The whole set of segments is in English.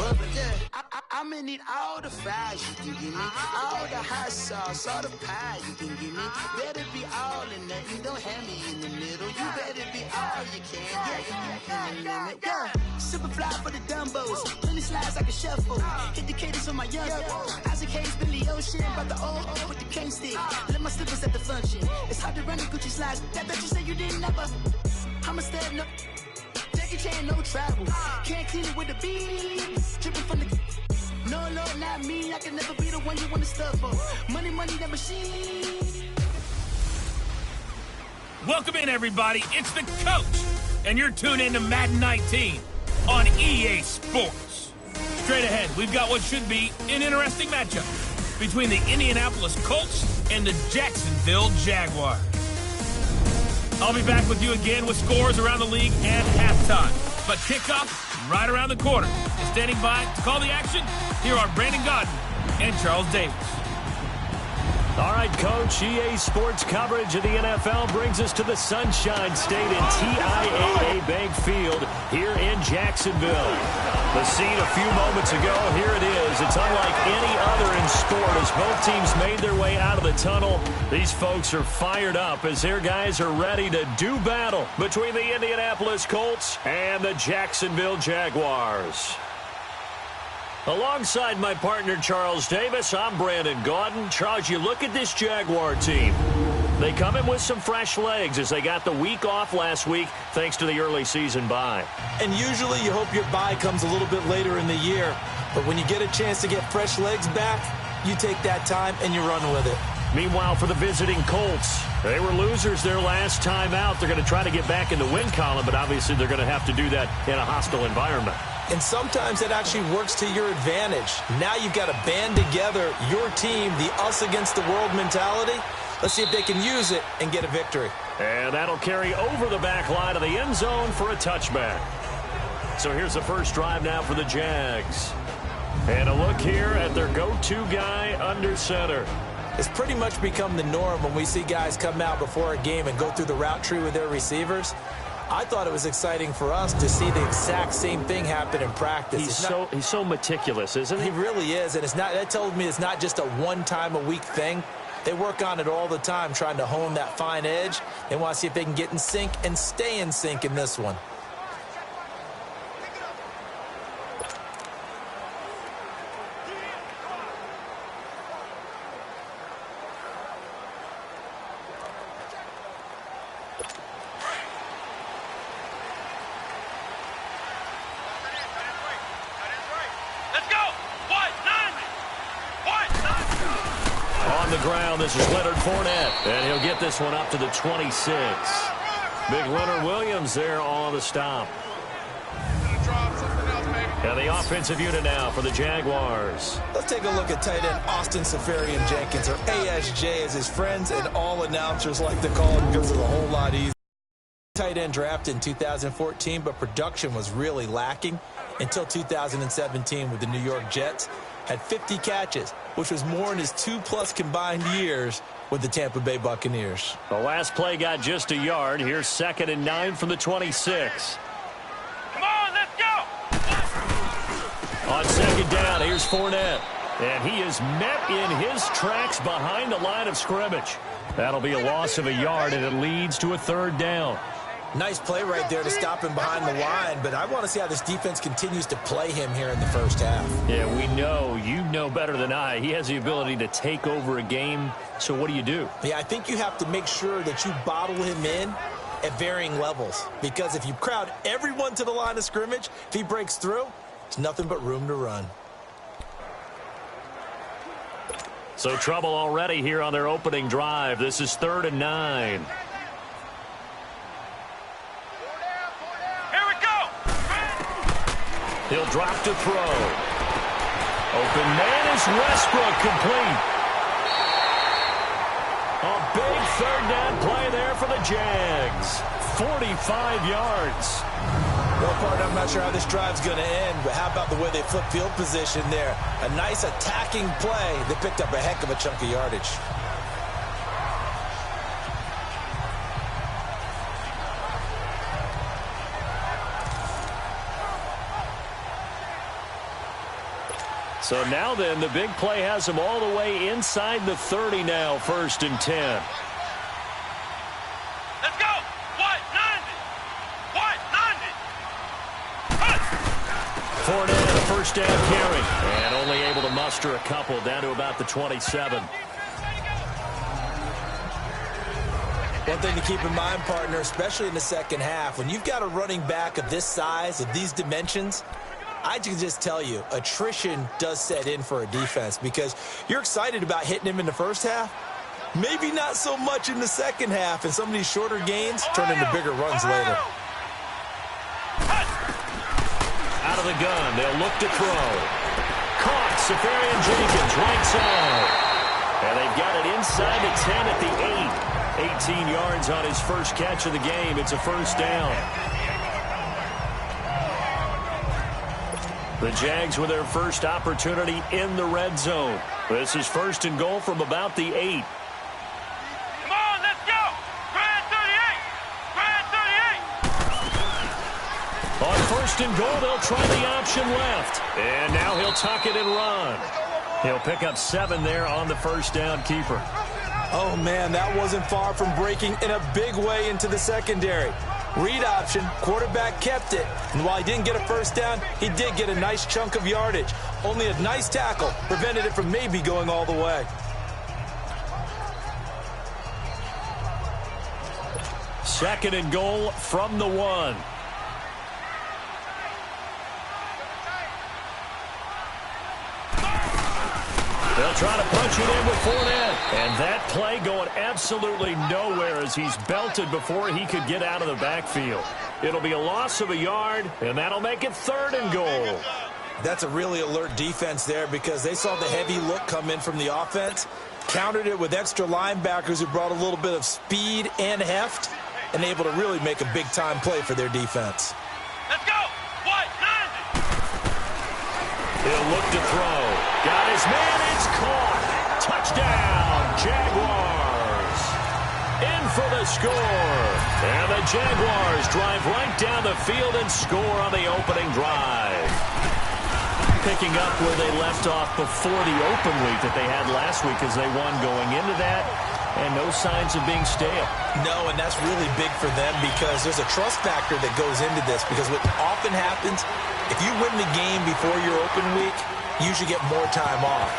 public. Yeah, I'ma need all the fries you can give me, all the hot sauce, all the pie you can give me. Better be all in nothing, don't have me in the middle. You better be all you can. Yeah. Super fly for the dumbos, plenty slides like a shuffle. Hit the cadence on my young. Isaac Hayes, Billy Ocean, about the old with the cane stick. Let my slippers at the function. It's hard to run the Gucci slides. That bet you say you didn't never. I'm a step no. Jackie Chan, no travel. Can't clean it with the beat. Dripping from the. No, not me. I can never be the one you want to stuff for. Money, that machine. Welcome in, everybody. It's the coach, and you're tuned in to Madden 19 on EA Sports. Straight ahead, we've got what should be an interesting matchup between the Indianapolis Colts and the Jacksonville Jaguars. I'll be back with you again with scores around the league at halftime. But kickoff right around the corner. And standing by to call the action, here are Brandon Godden and Charles Davis. All right, Coach, EA Sports coverage of the NFL brings us to the Sunshine State in TIAA Bank Field here in Jacksonville. The scene a few moments ago, here it is. It's unlike any other in sport as both teams made their way out of the tunnel. These folks are fired up as their guys are ready to do battle between the Indianapolis Colts and the Jacksonville Jaguars. Alongside my partner, Charles Davis, I'm Brandon Gaudin. Charles, you look at this Jaguar team. They come in with some fresh legs as they got the week off last week thanks to the early season bye. And usually you hope your bye comes a little bit later in the year. But when you get a chance to get fresh legs back, you take that time and you run with it. Meanwhile, for the visiting Colts, they were losers their last time out. They're going to try to get back in the win column, but obviously they're going to have to do that in a hostile environment. And sometimes it actually works to your advantage. Now you've got to band together your team, the us against the world mentality. Let's see if they can use it and get a victory. And that'll carry over the back line of the end zone for a touchback. So here's the first drive now for the Jags. And a look here at their go-to guy under center. It's pretty much become the norm when we see guys come out before a game and go through the route tree with their receivers. I thought it was exciting for us to see the exact same thing happen in practice. He's so meticulous, isn't he? He really is, and that tells me it's not just a one-time-a-week thing. They work on it all the time, trying to hone that fine edge. They want to see if they can get in sync and stay in sync in this one. This is Leonard Fournette, and he'll get this one up to the 26. Big Leonard Williams there on the stop. And the offensive unit now for the Jaguars. Let's take a look at tight end Austin Safarian-Jenkins, or ASJ as his friends and all announcers like to call him because it's a whole lot easier. Tight end drafted in 2014, but production was really lacking until 2017 with the New York Jets. Had 50 catches, which was more in his 2+ combined years with the Tampa Bay Buccaneers. The last play got just a yard. Here's 2nd and 9 from the 26. Come on, let's go! On 2nd down, here's Fournette. And he is met in his tracks behind the line of scrimmage. That'll be a loss of a yard, and it leads to a 3rd down. Nice play right there to stop him behind the line, but I want to see how this defense continues to play him here in the first half. Yeah, we know. You know better than I. He has the ability to take over a game, so what do? Yeah, I think you have to make sure that you bottle him in at varying levels, because if you crowd everyone to the line of scrimmage, if he breaks through, it's nothing but room to run. So trouble already here on their opening drive. This is 3rd and 9. He'll drop to throw. Open man is Westbrook, complete. A big 3rd down play there for the Jags. 45 yards. Well, partner, I'm not sure how this drive's going to end, but how about the way they flip field position there? A nice attacking play. They picked up a heck of a chunk of yardage. So now then, the big play has them all the way inside the 30 now, 1st and 10. Let's go. What? 90. Fournette, a first down carry. And only able to muster a couple down to about the 27. One thing to keep in mind, partner, especially in the second half, when you've got a running back of this size, of these dimensions, I can just tell you, attrition does set in for a defense because you're excited about hitting him in the first half. Maybe not so much in the second half, and some of these shorter gains turn into bigger runs later. Out of the gun, they'll look to throw. Caught, Safarian Jenkins, right side. And they've got it inside the 10 at the 8. 18 yards on his first catch of the game. It's a first down. The Jags with their first opportunity in the red zone. This is 1st and goal from about the 8. Come on, let's go. Grand 38. On 1st and goal, they'll try the option left. And now he'll tuck it and run. He'll pick up 7 there on the first down keeper. Oh, man, that wasn't far from breaking in a big way into the secondary. Read option, quarterback kept it. And while he didn't get a first down, he did get a nice chunk of yardage. Only a nice tackle prevented it from maybe going all the way. 2nd and goal from the 1. They'll try to punch it in with Fournette. And that play going absolutely nowhere as he's belted before he could get out of the backfield. It'll be a loss of a yard, and that'll make it 3rd and goal. That's a really alert defense there because they saw the heavy look come in from the offense, countered it with extra linebackers who brought a little bit of speed and heft, and able to really make a big-time play for their defense. Let's go. What? 90. He'll look to throw. Got his man. It's caught. Touchdown, Jaguars. In for the score. And the Jaguars drive right down the field and score on the opening drive. Picking up where they left off before the open week that they had last week as they won going into that. And no signs of being stale. No, and that's really big for them because there's a trust factor that goes into this because what often happens, if you win the game before your open week, you should get more time off.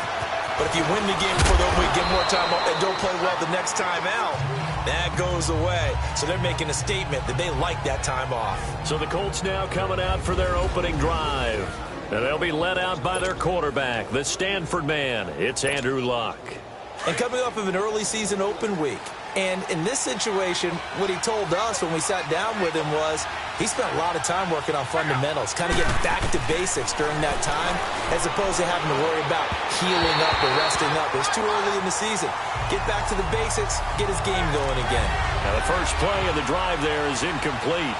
But if you win the game before the open week, get more time off, and don't play well the next time out, that goes away. So they're making a statement that they like that time off. So the Colts now coming out for their opening drive. And they'll be led out by their quarterback, the Stanford man. It's Andrew Luck. And coming off of an early season open week. And in this situation, what he told us when we sat down with him was he spent a lot of time working on fundamentals, kind of getting back to basics during that time, as opposed to having to worry about healing up or resting up. It was too early in the season. Get back to the basics, get his game going again. Now the first play of the drive there is incomplete.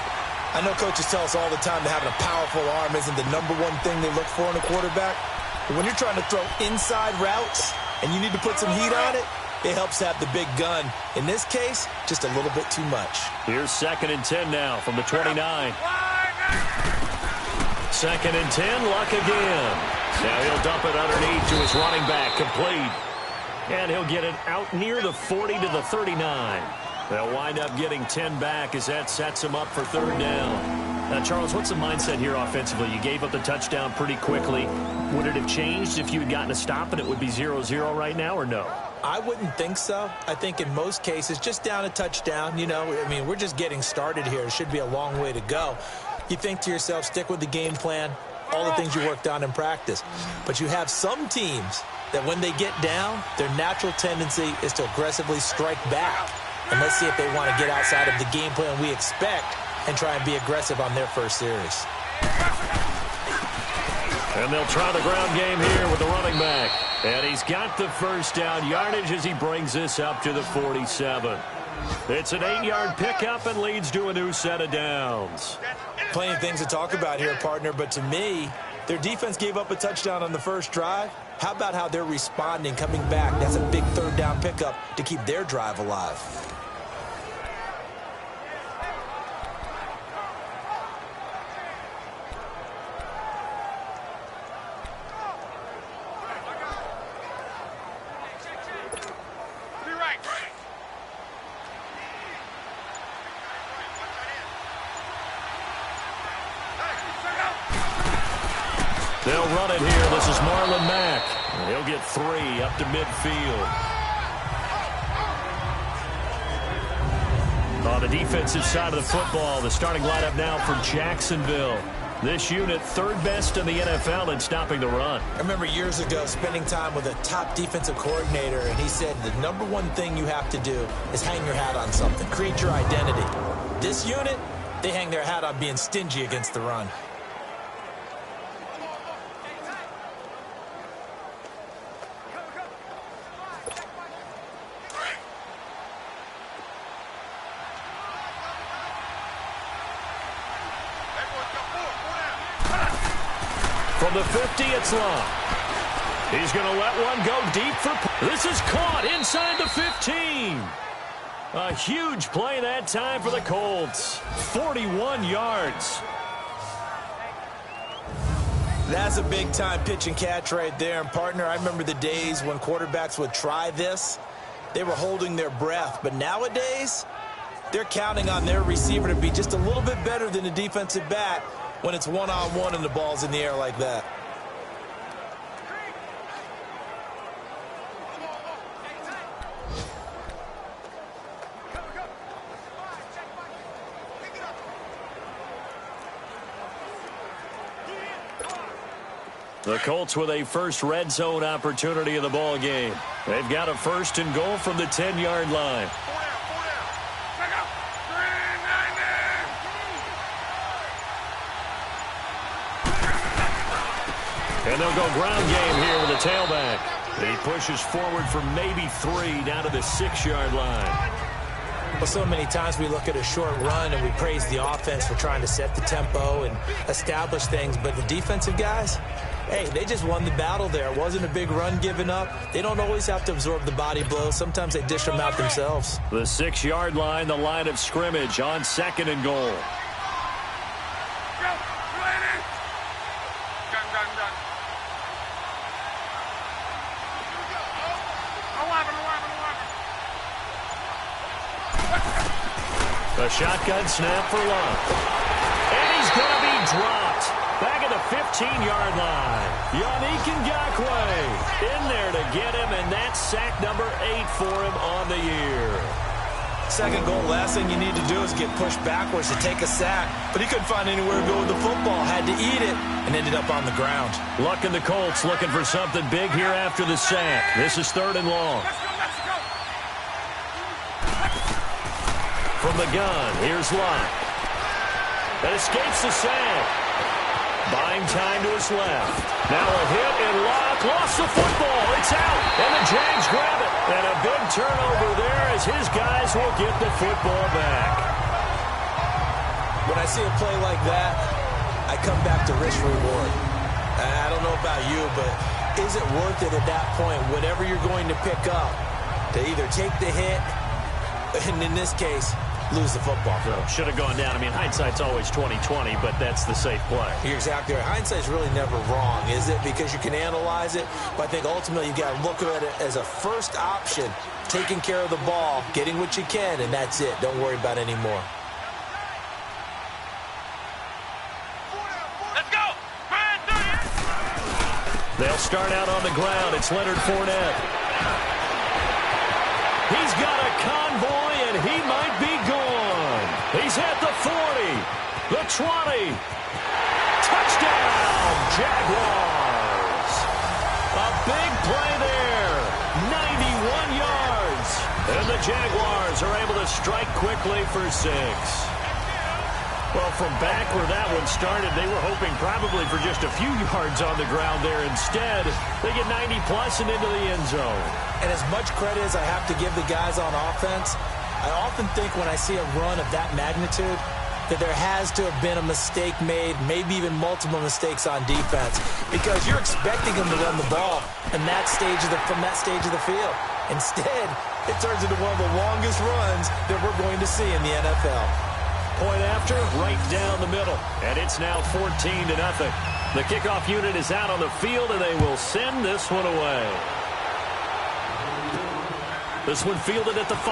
I know coaches tell us all the time that having a powerful arm isn't the #1 thing they look for in a quarterback. But when you're trying to throw inside routes and you need to put some heat on it, it helps to have the big gun. In this case, just a little bit too much. Here's 2nd and 10 now from the 29. 2nd and 10, Luck again. Now he'll dump it underneath to his running back, complete. And he'll get it out near the 40 to the 39. They'll wind up getting 10 back as that sets him up for 3rd down. Now, Charles, what's the mindset here offensively? You gave up the touchdown pretty quickly. Would it have changed if you had gotten a stop and it would be 0-0 right now, or no? I wouldn't think so. I think in most cases, just down a touchdown, you know, I mean, we're just getting started here. It should be a long way to go. You think to yourself, stick with the game plan, all the things you worked on in practice. But you have some teams that when they get down, their natural tendency is to aggressively strike back. And let's see if they want to get outside of the game plan we expect and try and be aggressive on their first series. And they'll try the ground game here with the running back. And he's got the first down yardage as he brings this up to the 47. It's an 8-yard pickup and leads to a new set of downs. Plenty of things to talk about here, partner, but to me, their defense gave up a touchdown on the first drive. How about how they're responding, coming back? That's a big 3rd down pickup to keep their drive alive. They'll run it here. This is Marlon Mack. He'll get 3 up to midfield. On the defensive side of the football, the starting lineup now for Jacksonville. This unit, 3rd best in the NFL in stopping the run. I remember years ago spending time with a top defensive coordinator, and he said the #1 thing you have to do is hang your hat on something. Create your identity. This unit, they hang their hat on being stingy against the run. From the 50, it's Long. He's going to let one go deep for... This is caught inside the 15. A huge play that time for the Colts. 41 yards. That's a big-time pitch and catch right there. And, partner, I remember the days when quarterbacks would try this. They were holding their breath. But nowadays, they're counting on their receiver to be just a little bit better than the defensive back when it's one-on-one and the ball's in the air like that. The Colts with a first red zone opportunity in the ball game. They've got a 1st and goal from the 10-yard line. And they'll go ground game here with a tailback. He pushes forward for maybe 3 down to the 6-yard line. Well, so many times we look at a short run and we praise the offense for trying to set the tempo and establish things. But the defensive guys, hey, they just won the battle there. It wasn't a big run given up. They don't always have to absorb the body blows. Sometimes they dish them out themselves. The 6-yard line, the line of scrimmage on 2nd and goal. The shotgun snap for Long. And he's going to be dropped. Back at the 15-yard line. Yannick Ngakoue in there to get him, and that's sack number 8 for him on the year. 2nd goal, last thing you need to do is get pushed backwards to take a sack. But he couldn't find anywhere to go with the football. Had to eat it and ended up on the ground. Luck in the Colts looking for something big here after the sack. This is 3rd and long. From the gun, here's Locke. That escapes the sack. Buying time to his left. Now a hit, and Locke lost the football. It's out, and the Jags grab it. And a big turnover there as his guys will get the football back. When I see a play like that, I come back to risk reward. I don't know about you, but is it worth it at that point, whatever you're going to pick up, to either take the hit, and in this case, lose the football? Should have gone down. I mean, hindsight's always 20/20, but that's the safe play. You're exactly right. Hindsight's really never wrong, is it? Because you can analyze it, but I think ultimately you got to look at it as a first option, taking care of the ball, getting what you can, and that's it. Don't worry about any more. Let's go! They'll start out on the ground. It's Leonard Fournette. He's got a convoy, and he might be gone. He's at the 40, the 20. Touchdown, Jaguars. A big play there, 91 yards. And the Jaguars are able to strike quickly for 6. Well, from back where that one started, they were hoping probably for just a few yards on the ground there. Instead, they get 90-plus and into the end zone. And as much credit as I have to give the guys on offense, I often think when I see a run of that magnitude that there has to have been a mistake made, maybe even multiple mistakes on defense, because you're expecting them to run the ball in that stage from that stage of the field. Instead, it turns into one of the longest runs that we're going to see in the NFL. Point after, right down the middle. And it's now 14-0. The kickoff unit is out on the field, and they will send this one away. This one fielded at the 5.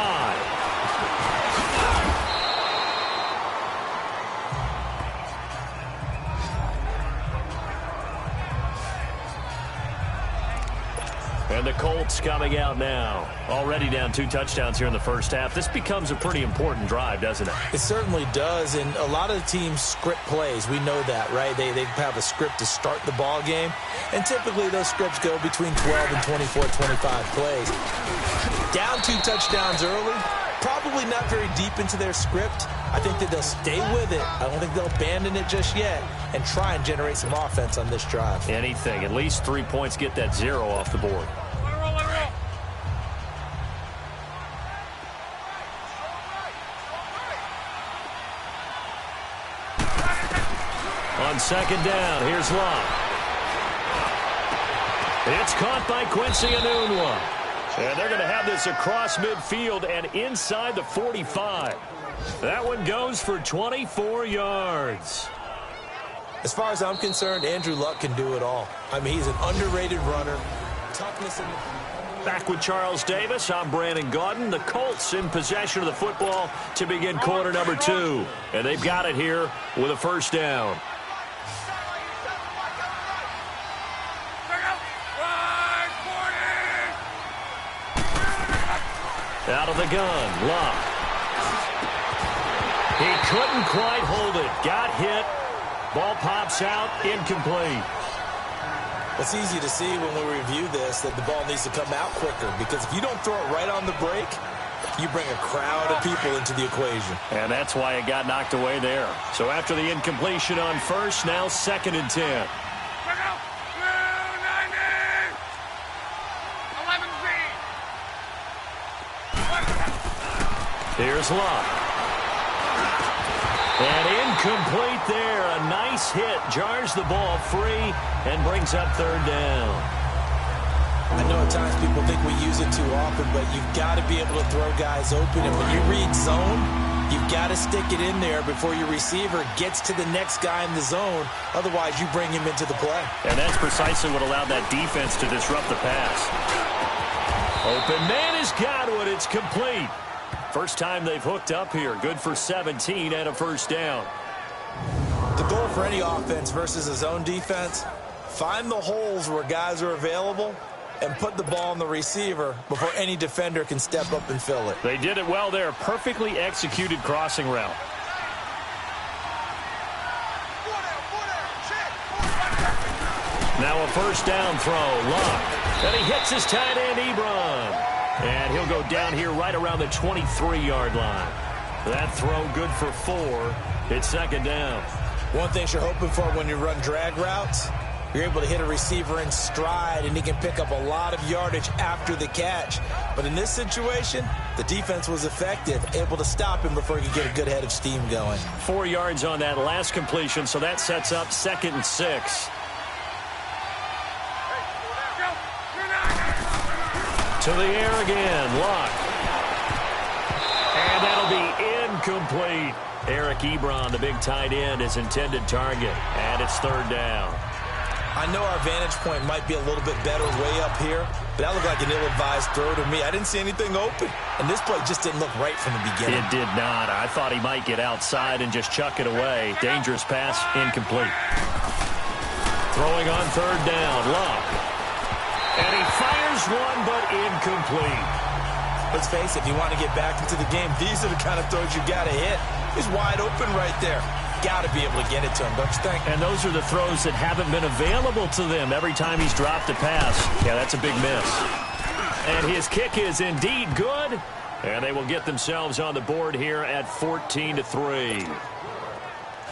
And the Colts coming out now. Already down 2 touchdowns here in the first half. This becomes a pretty important drive, doesn't it? It certainly does, and a lot of the teams script plays. We know that, right? They have a script to start the ball game, and typically those scripts go between 12 and 24, 25 plays. Down 2 touchdowns early, probably not very deep into their script. I think that they'll stay with it. I don't think they'll abandon it just yet and try and generate some offense on this drive. Anything. At least 3 points, get that 0 off the board. On second down, here's Love. It's caught by Quincy Enunwa. And they're going to have this across midfield and inside the 45. That one goes for 24 yards. As far as I'm concerned, Andrew Luck can do it all. I mean, he's an underrated runner. Toughness in the... Back with Charles Davis, I'm Brandon Gaudin. The Colts in possession of the football to begin quarter number 2. And they've got it here with a first down. Out of the gun, Luck. He couldn't quite hold it. Got hit. Ball pops out, incomplete. It's easy to see when we review this that the ball needs to come out quicker, because if you don't throw it right on the break, you bring a crowd of people into the equation. And that's why it got knocked away there. So after the incompletion on first, now 2nd and 10. Here's Luck. And incomplete there. A nice hit. Jars the ball free and brings up 3rd down. I know at times people think we use it too often, but you've got to be able to throw guys open. And when you read zone, you've got to stick it in there before your receiver gets to the next guy in the zone. Otherwise, you bring him into the play. And that's precisely what allowed that defense to disrupt the pass. Open man is Godwin. It's complete. First time they've hooked up here. Good for 17 and a first down. The goal for any offense versus a zone defense, find the holes where guys are available and put the ball on the receiver before any defender can step up and fill it. They did it well there. Perfectly executed crossing route. Now a first down throw. Luck. And he hits his tight end, Ebron. And he'll go down here right around the 23-yard line. That throw good for 4. It's 2nd down. One thing you're hoping for when you run drag routes, you're able to hit a receiver in stride, and he can pick up a lot of yardage after the catch. But in this situation, the defense was effective, able to stop him before he could get a good head of steam going. 4 yards on that last completion, so that sets up 2nd and 6. To the air again, Luck. And that'll be incomplete. Eric Ebron, the big tight end, is intended target. And it's 3rd down. I know our vantage point might be a little bit better way up here, but that looked like an ill-advised throw to me. I didn't see anything open, and this play just didn't look right from the beginning. It did not. I thought he might get outside and just chuck it away. Dangerous pass, incomplete. Throwing on 3rd down, Luck. And he fires one, but incomplete. Let's face it, if you want to get back into the game, these are the kind of throws you got to hit. He's wide open right there. Got to be able to get it to him, don't you think? And those are the throws that haven't been available to them every time he's dropped a pass. Yeah, that's a big miss. And his kick is indeed good. And they will get themselves on the board here at 14-3.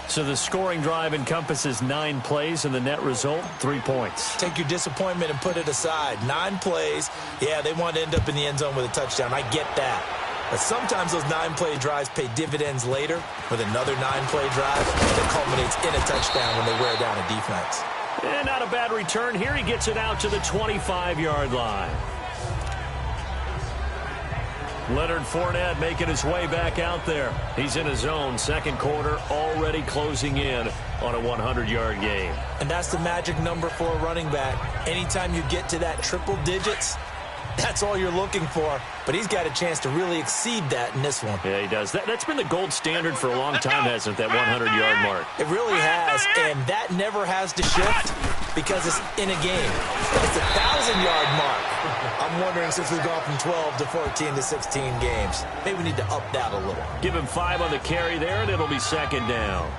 So the scoring drive encompasses 9 plays, and the net result, 3 points. Take your disappointment and put it aside. 9 plays. Yeah, they want to end up in the end zone with a touchdown. I get that. But sometimes those 9-play drives pay dividends later with another 9-play drive that culminates in a touchdown when they wear down a defense. And not a bad return here. He gets it out to the 25-yard line. Leonard Fournette making his way back out there. He's in his zone, 2nd quarter, already closing in on a 100-yard game. And that's the magic number for a running back. Anytime you get to that triple digits, That's all you're looking for, but he's got a chance to really exceed that in this one. Yeah, he does. That's been the gold standard for a long time, hasn't it, that 100-yard mark? It really has, and that never has to shift because it's in a game. It's a 1,000-yard mark. I'm wondering, since we've gone from 12 to 14 to 16 games, maybe we need to up that a little. Give him 5 on the carry there, and it'll be second down.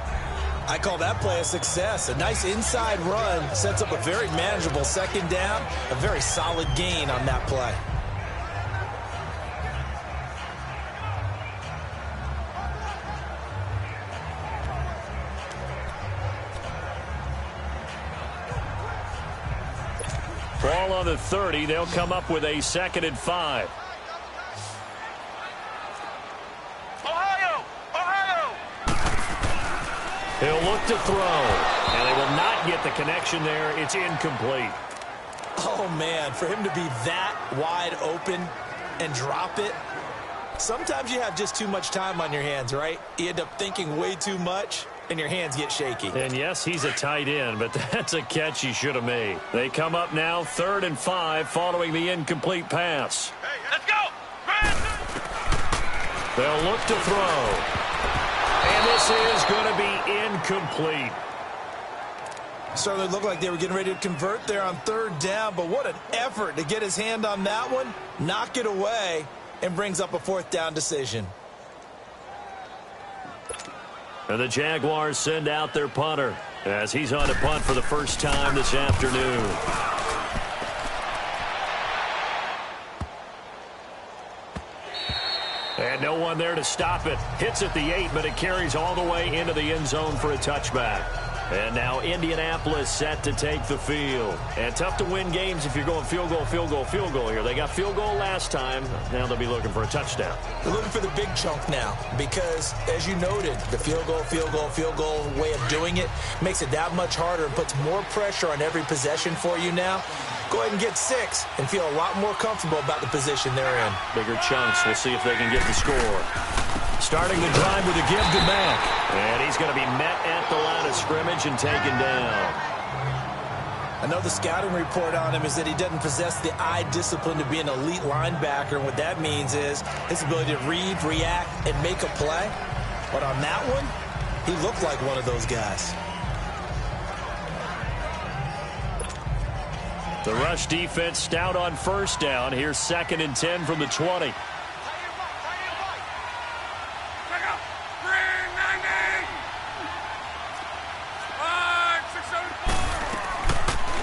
I call that play a success. A nice inside run sets up a very manageable second down, a very solid gain on that play. Ball on the 30. They'll come up with a 2nd and 5. He'll look to throw, and they will not get the connection there. It's incomplete. Oh, man, for him to be that wide open and drop it. Sometimes you have just too much time on your hands, right? You end up thinking way too much, and your hands get shaky. And, yes, he's a tight end, but that's a catch he should have made. They come up now 3rd and 5 following the incomplete pass. Hey, let's go! They'll look to throw. And this is going to be incomplete. Certainly looked like they were getting ready to convert there on 3rd down, but what an effort to get his hand on that one, knock it away, and brings up a 4th down decision. And the Jaguars send out their punter as he's on to punt for the first time this afternoon. And no one there to stop it. Hits at the 8, but it carries all the way into the end zone for a touchback. And now Indianapolis set to take the field. And tough to win games if you're going field goal, field goal, field goal here. They got field goal last time. Now they'll be looking for a touchdown. They're looking for the big chunk now because, as you noted, the field goal way of doing it makes it that much harder and puts more pressure on every possession for you now. Go ahead and get 6 and feel a lot more comfortable about the position they're in. Bigger chunks. We'll see if they can get the score. Starting the drive with a give to Mack. And he's going to be met at the line of scrimmage and taken down. I know the scouting report on him is that he doesn't possess the eye discipline to be an elite linebacker. And what that means is his ability to read, react, and make a play. But on that one, he looked like one of those guys. The rush defense stout on 1st down. Here's 2nd and 10 from the 20.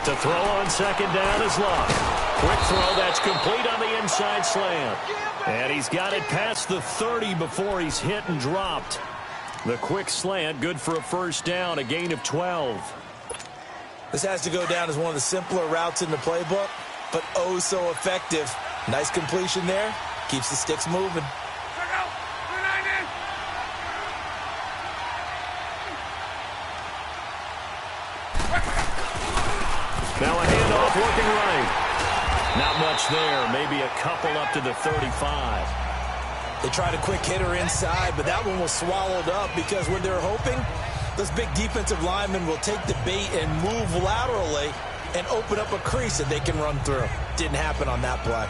To throw on 2nd down is Luck. Quick throw that's complete on the inside slant. And he's got it past the 30 before he's hit and dropped. The quick slant, good for a 1st down, a gain of 12. This has to go down as one of the simpler routes in the playbook, but oh so effective. Nice completion there. Keeps the sticks moving. Now a handoff working right. Not much there. Maybe a couple up to the 35. They tried a quick hitter inside, but that one was swallowed up because when they're hoping, those big defensive linemen will take the bait and move laterally and open up a crease that they can run through. Didn't happen on that play.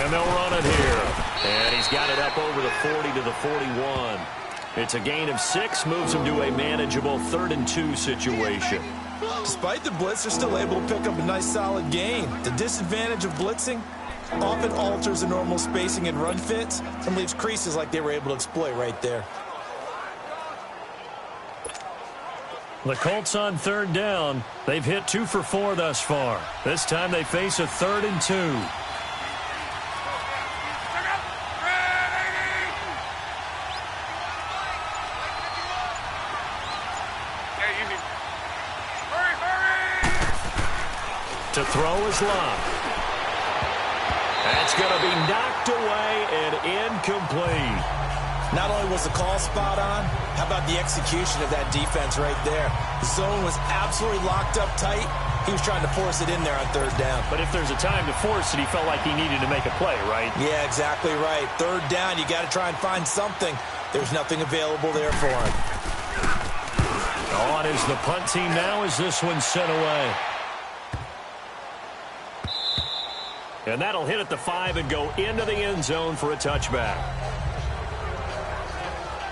And they'll run it here. And he's got it up over the 40 to the 41. It's a gain of 6, moves him to a manageable 3rd and 2 situation. Despite the blitz, they're still able to pick up a nice solid gain. The disadvantage of blitzing often alters the normal spacing and run fits and leaves creases like they were able to exploit right there. The Colts on 3rd down. They've hit 2 for 4 thus far. This time they face a 3rd and 2. To throw is Luck. That's going to be knocked away and incomplete. Not only was the call spot on, how about the execution of that defense right there? The zone was absolutely locked up tight. He was trying to force it in there on third down. But if there's a time to force it, he felt like he needed to make a play, right? Yeah, exactly right. Third down, you got to try and find something. There's nothing available there for him. On is the punt team now as this one's sent away. And that'll hit at the 5 and go into the end zone for a touchback.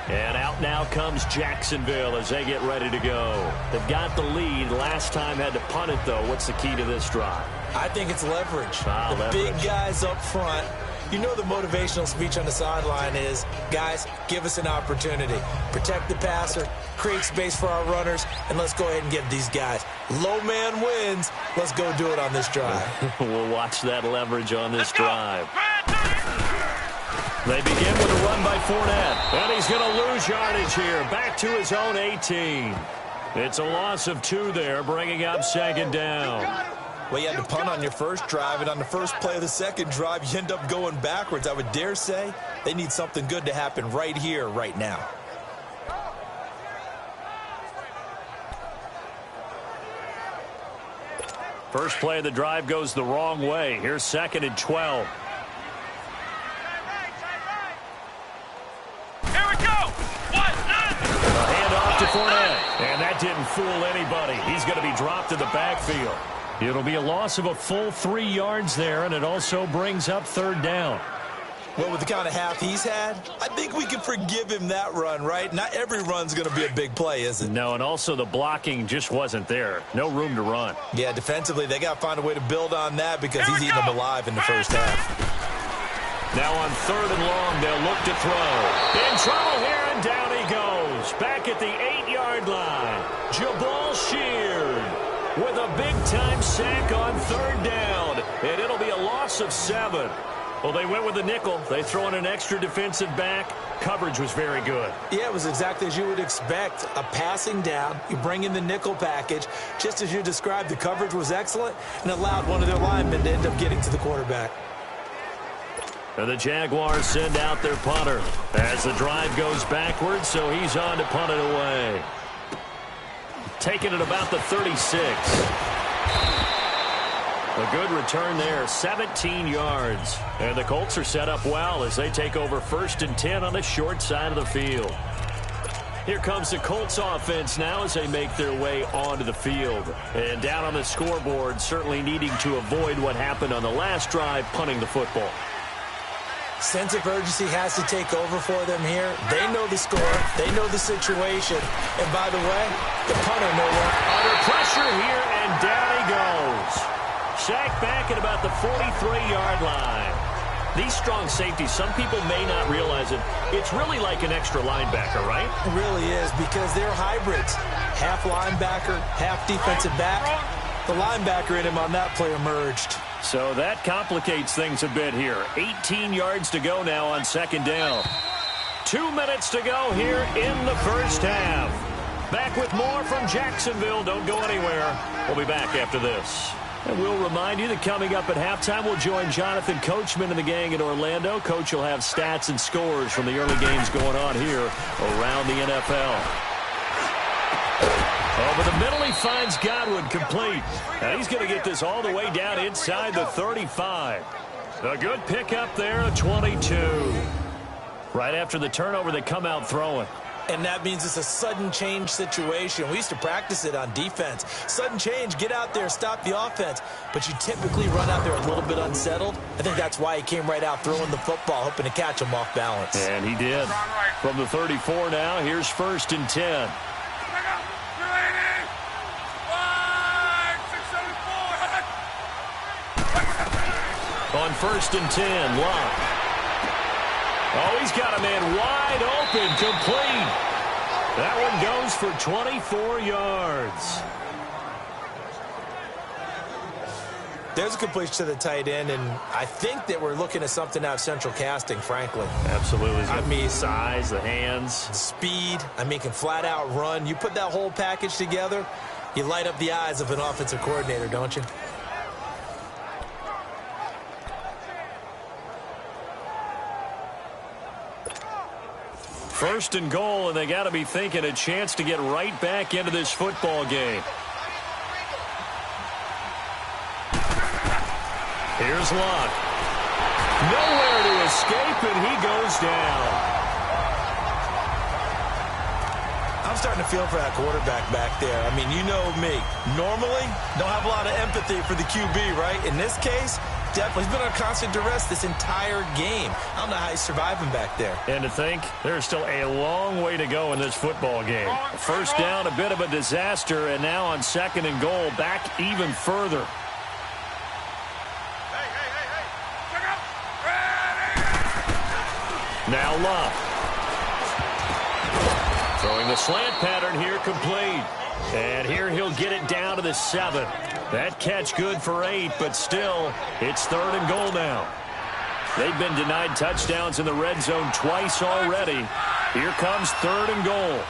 And out now comes Jacksonville as they get ready to go. They've got the lead. Last time had to punt it, though. What's the key to this drive? I think it's leverage. Leverage. Big guys up front. You know the motivational speech on the sideline is, guys, give us an opportunity. Protect the passer, create space for our runners, and let's go ahead and get these guys. Low man wins. Let's go do it on this drive. We'll watch that leverage on this drive. They begin with a run by Fournette. And he's going to lose yardage here. Back to his own 18. It's a loss of 2 there, bringing up second down. Well, you had to punt on your first drive, and on the first play of the second drive, you end up going backwards. I would dare say they need something good to happen right here, right now. First play of the drive goes the wrong way. Here's 2nd and 12. To Fournette, and that didn't fool anybody. He's going to be dropped in the backfield. It'll be a loss of a full 3 yards there, and it also brings up third down. Well, with the kind of half he's had, I think we can forgive him that run, right? Not every run's going to be a big play, is it? No, and also the blocking just wasn't there. No room to run. Yeah, defensively, they got to find a way to build on that because he's eating them alive in the first half. Now on 3rd and long, they'll look to throw. In trouble here, and down he goes. Back at the 8-yard line. Jabal Sheard with a big-time sack on 3rd down. And it'll be a loss of 7. Well, they went with the nickel. They throw in an extra defensive back. Coverage was very good. Yeah, it was exactly as you would expect. A passing down. You bring in the nickel package. Just as you described, the coverage was excellent and allowed one of their linemen to end up getting to the quarterback. And the Jaguars send out their punter as the drive goes backwards, so he's on to punt it away. Taking it about the 36. A good return there, 17 yards. And the Colts are set up well as they take over 1st and 10 on the short side of the field. Here comes the Colts offense now as they make their way onto the field. And down on the scoreboard, certainly needing to avoid what happened on the last drive, punting the football. Sense of urgency has to take over for them here. They know the score. They know the situation. And by the way, the punter knows under pressure here, and down he goes. Sacked back at about the 43-yard line. These strong safeties, some people may not realize it. It's really like an extra linebacker, right? It really is because they're hybrids. Half linebacker, half defensive back. The linebacker in him on that play emerged. So that complicates things a bit here. 18 yards to go now on 2nd down. 2 minutes to go here in the first half. Back with more from Jacksonville. Don't go anywhere. We'll be back after this. And we'll remind you that coming up at halftime, we'll join Jonathan Coachman and the gang in Orlando. Coach will have stats and scores from the early games going on here around the NFL. Over the middle, he finds Godwin complete. And he's going to get this all the way down inside the 35. A good pickup there, a 22. Right after the turnover, they come out throwing. And that means it's a sudden change situation. We used to practice it on defense. Sudden change, get out there, stop the offense. But you typically run out there a little bit unsettled. I think that's why he came right out throwing the football, hoping to catch him off balance. And he did. From the 34 now, here's 1st and 10. On 1st and 10, Locke. Oh, he's got a man wide open, complete. That one goes for 24 yards. There's a completion to the tight end, and I think that we're looking at something out of Central Casting, frankly. Absolutely. I mean, size, the hands. Speed, can flat out run. You put that whole package together, you light up the eyes of an offensive coordinator, don't you? First and goal, and they got to be thinking a chance to get right back into this football game. Here's Luck. Nowhere to escape, and he goes down. I'm starting to feel for that quarterback back there. I mean, you know me. Normally, don't have a lot of empathy for the QB, right? In this case, definitely. He's been under constant duress this entire game. I don't know how he's surviving back there. And to think, there's still a long way to go in this football game. First down, a bit of a disaster, and now on second and goal, back even further. Now Luck. Throwing the slant pattern here, complete. And here he'll get it down to the 7. That catch good for 8, but still, it's third and goal now. They've been denied touchdowns in the red zone twice already. Here comes third and goal.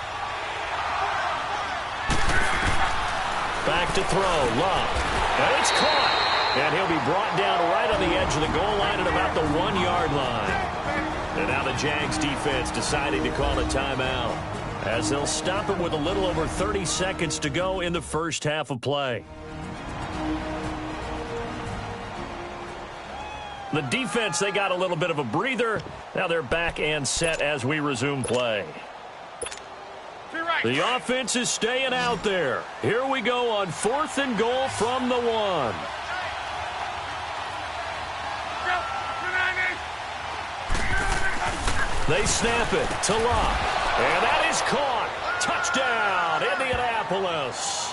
Back to throw, Luck. And it's caught. And he'll be brought down right on the edge of the goal line at about the 1-yard line. And now the Jags defense deciding to call a timeout, as they'll stop him with a little over 30 seconds to go in the first half of play. The defense, they got a little bit of a breather. Now they're back and set as we resume play. The offense is staying out there. Here we go on fourth and goal from the 1. They snap it to Luck. And that is caught. Touchdown, Indianapolis.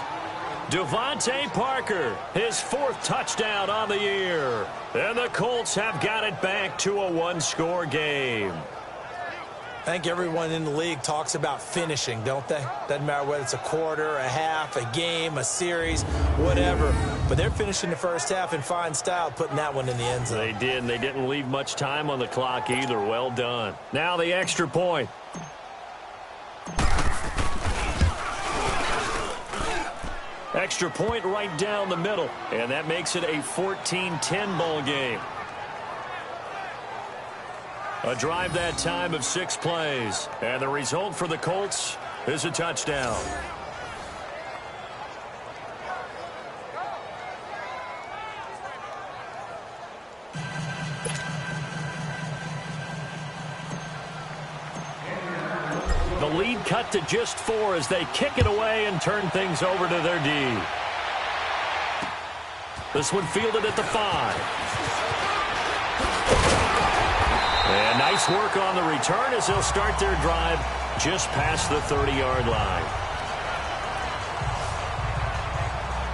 Devontae Parker, his 4th touchdown on the year. And the Colts have got it back to a 1-score game. I think everyone in the league talks about finishing, don't they? Doesn't matter whether it's a quarter, a half, a game, a series, whatever. But they're finishing the first half in fine style, putting that one in the end zone. They did, and they didn't leave much time on the clock either. Well done. Now the extra point. Extra point right down the middle, and that makes it a 14-10 ball game. A drive that time of 6 plays, and the result for the Colts is a touchdown. The lead cut to just 4 as they kick it away and turn things over to their D. This one fielded at the 5. And nice work on the return as they'll start their drive just past the 30-yard line.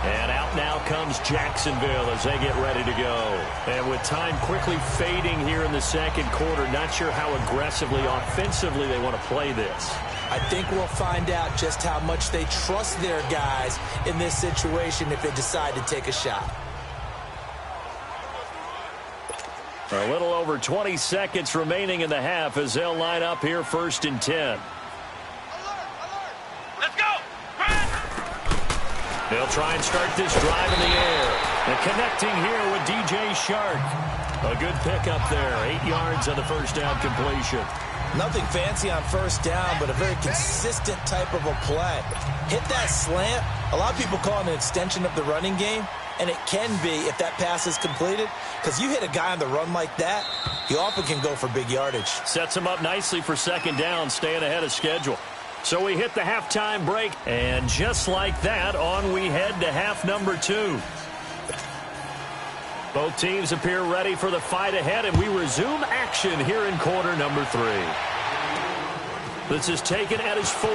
And out now comes Jacksonville as they get ready to go. And with time quickly fading here in the second quarter, not sure how aggressively, offensively they want to play this. I think we'll find out just how much they trust their guys in this situation if they decide to take a shot. A little over 20 seconds remaining in the half as they'll line up here first and 10. Let's go! They'll try and start this drive in the air. And connecting here with DJ Shark. A good pickup there. 8 yards on the first down completion. Nothing fancy on first down, but a very consistent type of a play. Hit that slant. A lot of people call it an extension of the running game. And it can be if that pass is completed, because you hit a guy on the run like that, he often can go for big yardage. Sets him up nicely for second down, staying ahead of schedule. So we hit the halftime break, and just like that, on we head to half number 2. Both teams appear ready for the fight ahead, and we resume action here in quarter number 3. This is taken at his 4.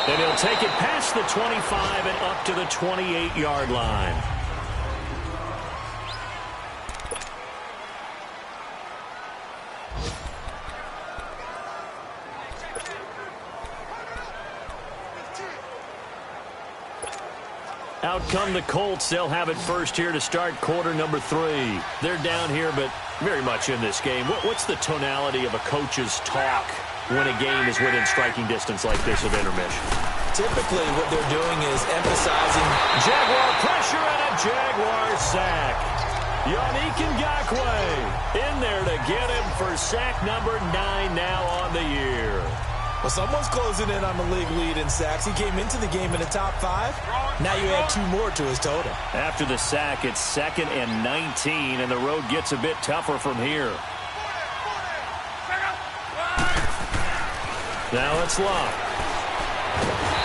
And he'll take it past the 25 and up to the 28-yard line. Out come the Colts. They'll have it first here to start quarter number 3. They're down here, but very much in this game. What's the tonality of a coach's talk when a game is within striking distance like this of intermission? Typically, what they're doing is emphasizing Jaguar pressure and a Jaguar sack. Yannick Ngakoue in there to get him for sack number 9 now on the year. Well, someone's closing in on the league lead in sacks. He came into the game in the top 5. Now you add 2 more to his total. After the sack, it's 2nd and 19, and the road gets a bit tougher from here. Now it's Love.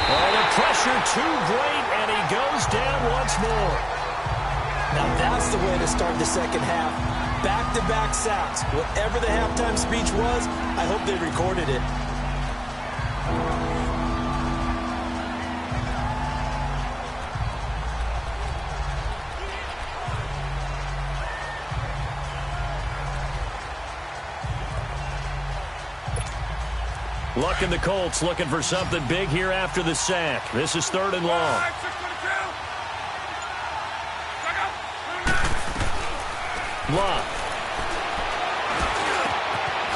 Oh, the pressure too great, and he goes down once more. Now that's the way to start the second half. Back-to-back sacks. Whatever the halftime speech was, I hope they recorded it. Luck and the Colts looking for something big here after the sack. This is 3rd and long. Love.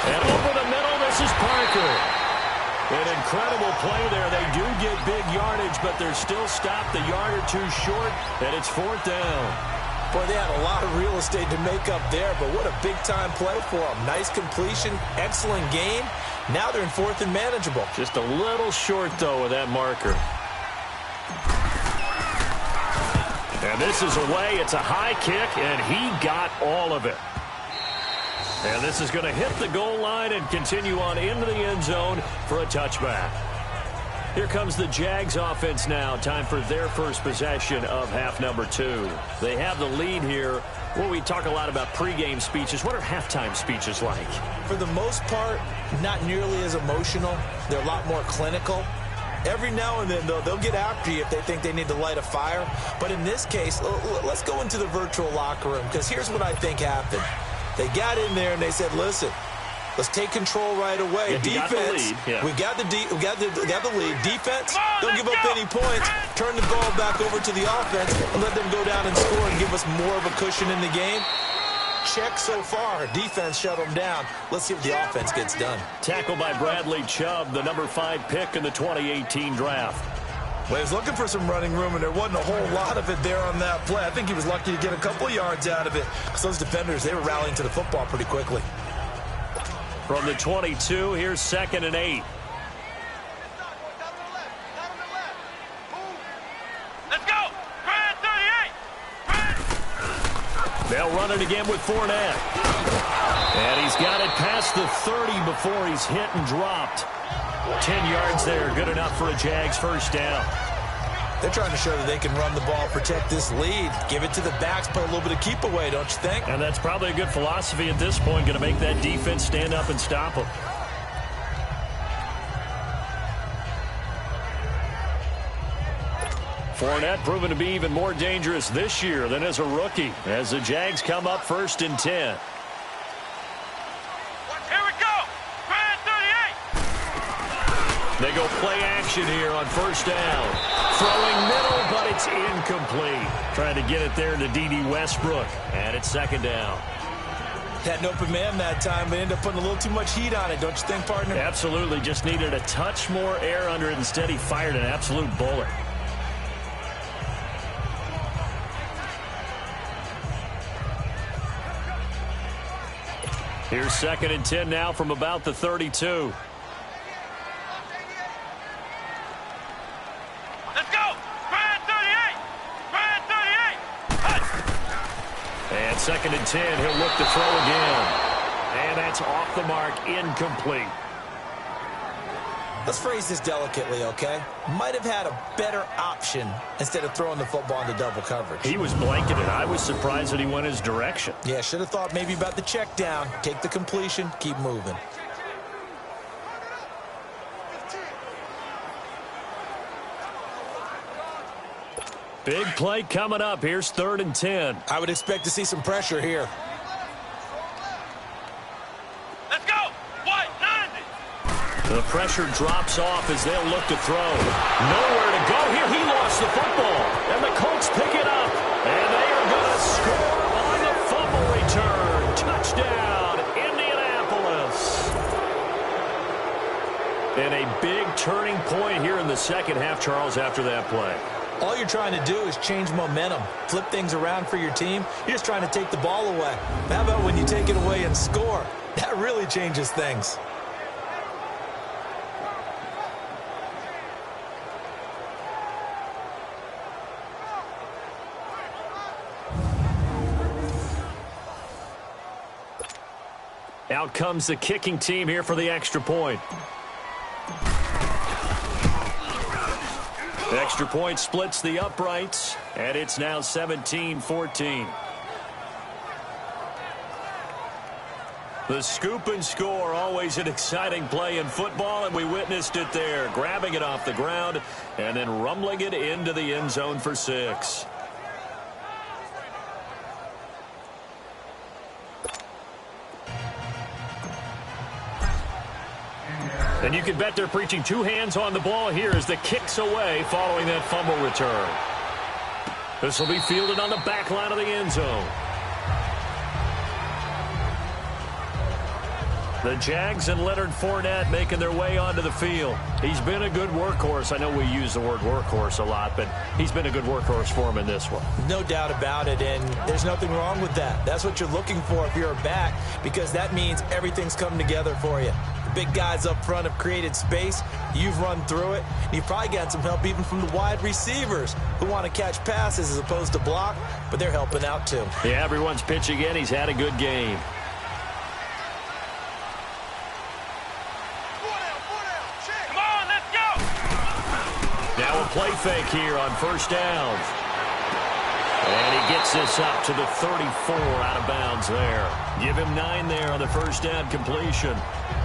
And over the middle, this is Parker. An incredible play there. They do get big yardage, but they're still stopped a yard or 2 short, and it's 4th down. Boy, they had a lot of real estate to make up there, but what a big-time play for them. Nice completion, excellent game. Now they're in 4th and manageable. Just a little short, though, with that marker. And this is away. It's a high kick, and he got all of it. And this is going to hit the goal line and continue on into the end zone for a touchback. Here comes the Jags offense now. Time for their first possession of half number 2. They have the lead here. Well, we talk a lot about pregame speeches. What are halftime speeches like? For the most part, not nearly as emotional. They're a lot more clinical. Every now and then, though, they'll get after you if they think they need to light a fire. But in this case, let's go into the virtual locker room, because here's what I think happened. They got in there and they said, listen, let's take control right away. Defense, we got the lead. Defense, don't give up any points. Turn the ball back over to the offense and let them go down and score and give us more of a cushion in the game. Check so far. Defense shut them down. Let's see if the offense gets done. Tackle by Bradley Chubb, the number 5 pick in the 2018 draft. Well, he was looking for some running room, and there wasn't a whole lot of it there on that play. I think he was lucky to get a couple of yards out of it, because those defenders, they were rallying to the football pretty quickly. From the 22, here's 2nd and 8. Let's go! 38! They'll run it again with Fournette. And he's got it past the 30 before he's hit and dropped. 10 yards there, good enough for a Jags first down. They're trying to show that they can run the ball, protect this lead. Give it to the backs, play a little bit of keep away, don't you think? And that's probably a good philosophy at this point, going to make that defense stand up and stop them. Fournette proven to be even more dangerous this year than as a rookie, as the Jags come up 1st and 10. They go play action here on 1st down. Throwing middle, but it's incomplete. Trying to get it there to D.D. Westbrook. And it's 2nd down. Had an open man that time, but ended up putting a little too much heat on it, don't you think, partner? Absolutely. Just needed a touch more air under it. Instead, he fired an absolute bullet. Here's 2nd and 10 now from about the 32. And 2nd and 10, he'll look to throw again. And that's off the mark, incomplete. Let's phrase this delicately, okay? Might have had a better option instead of throwing the football into double coverage. He was blanketed. I was surprised that he went his direction. Yeah, should have thought maybe about the check down. Take the completion, keep moving. Big play coming up. Here's 3rd and 10. I would expect to see some pressure here. Let's go! White 90! The pressure drops off as they'll look to throw. Nowhere to go here. He lost the football. And the Colts pick it up. And they are going to score on the fumble return. Touchdown, Indianapolis. And a big turning point here in the second half, Charles, after that play. All you're trying to do is change momentum, flip things around for your team. You're just trying to take the ball away. How about when you take it away and score? That really changes things. Out comes the kicking team here for the extra point. The extra point splits the uprights, and it's now 17-14. The scoop and score, always an exciting play in football, and we witnessed it there, grabbing it off the ground and then rumbling it into the end zone for 6. And you can bet they're preaching 2 hands on the ball here as the kick's away following that fumble return. This will be fielded on the back line of the end zone. The Jags and Leonard Fournette making their way onto the field. He's been a good workhorse. I know we use the word workhorse a lot, but he's been a good workhorse for him in this one. No doubt about it, and there's nothing wrong with that. That's what you're looking for if you're a back, because that means everything's come together for you. The big guys up front have created space. You've run through it. You've probably gotten some help even from the wide receivers who want to catch passes as opposed to block, but they're helping out too. Yeah, everyone's pitching in. He's had a good game. Now a play fake here on first down. And he gets this up to the 34 out of bounds there. Give him 9 there on the first down completion.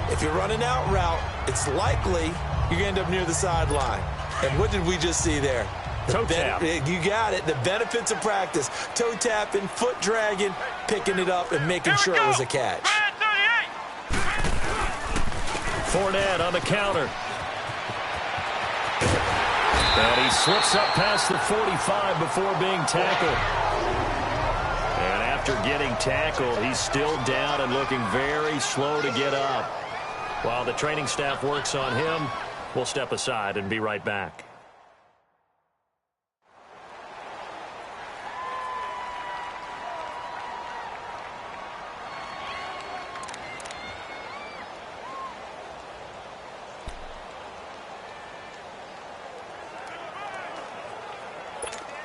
If you're running out route, it's likely you're going to end up near the sideline. And what did we just see there? Toe tap. You got it. The benefits of practice. Toe tapping, foot dragging, picking it up, and making sure it was a catch. Fournette on the counter. And he slips up past the 45 before being tackled. And after getting tackled, he's still down and looking very slow to get up. While the training staff works on him, we'll step aside and be right back.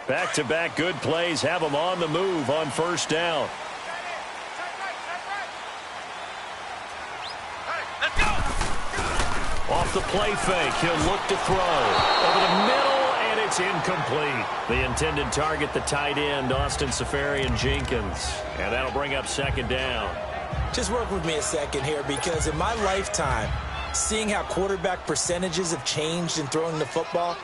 Back-to-back good plays have him on the move on first down. Off the play fake, he'll look to throw. Over the middle, and it's incomplete. The intended target, the tight end, Austin Seferian-Jenkins. And that'll bring up second down. Just work with me a second here, because in my lifetime, seeing how quarterback percentages have changed in throwing the football,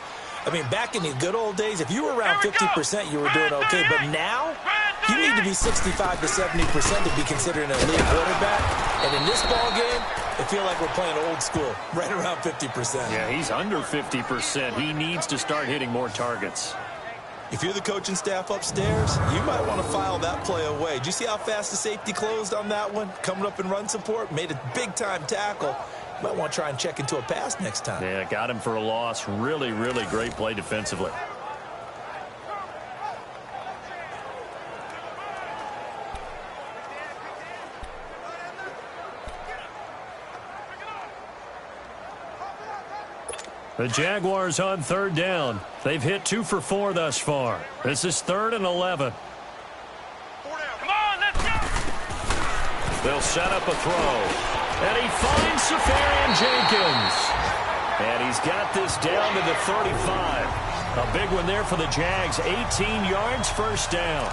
I mean, back in the good old days, if you were around 50%, you were doing okay. But now, you need to be 65 to 70% to be considered an elite quarterback. And in this ball game, I feel like we're playing old school, right around 50%. Yeah, he's under 50%. He needs to start hitting more targets. If you're the coaching staff upstairs, you might want to file that play away. Did you see how fast the safety closed on that one? Coming up in run support, made a big-time tackle. Might want to try and check into a pass next time. Yeah, got him for a loss. Really, really great play defensively. The Jaguars on third down. They've hit 2 for 4 thus far. This is 3rd and 11. Come on, let's go! They'll set up a throw. And he finds Seferian-Jenkins. And he's got this down to the 35. A big one there for the Jags. 18 yards, first down.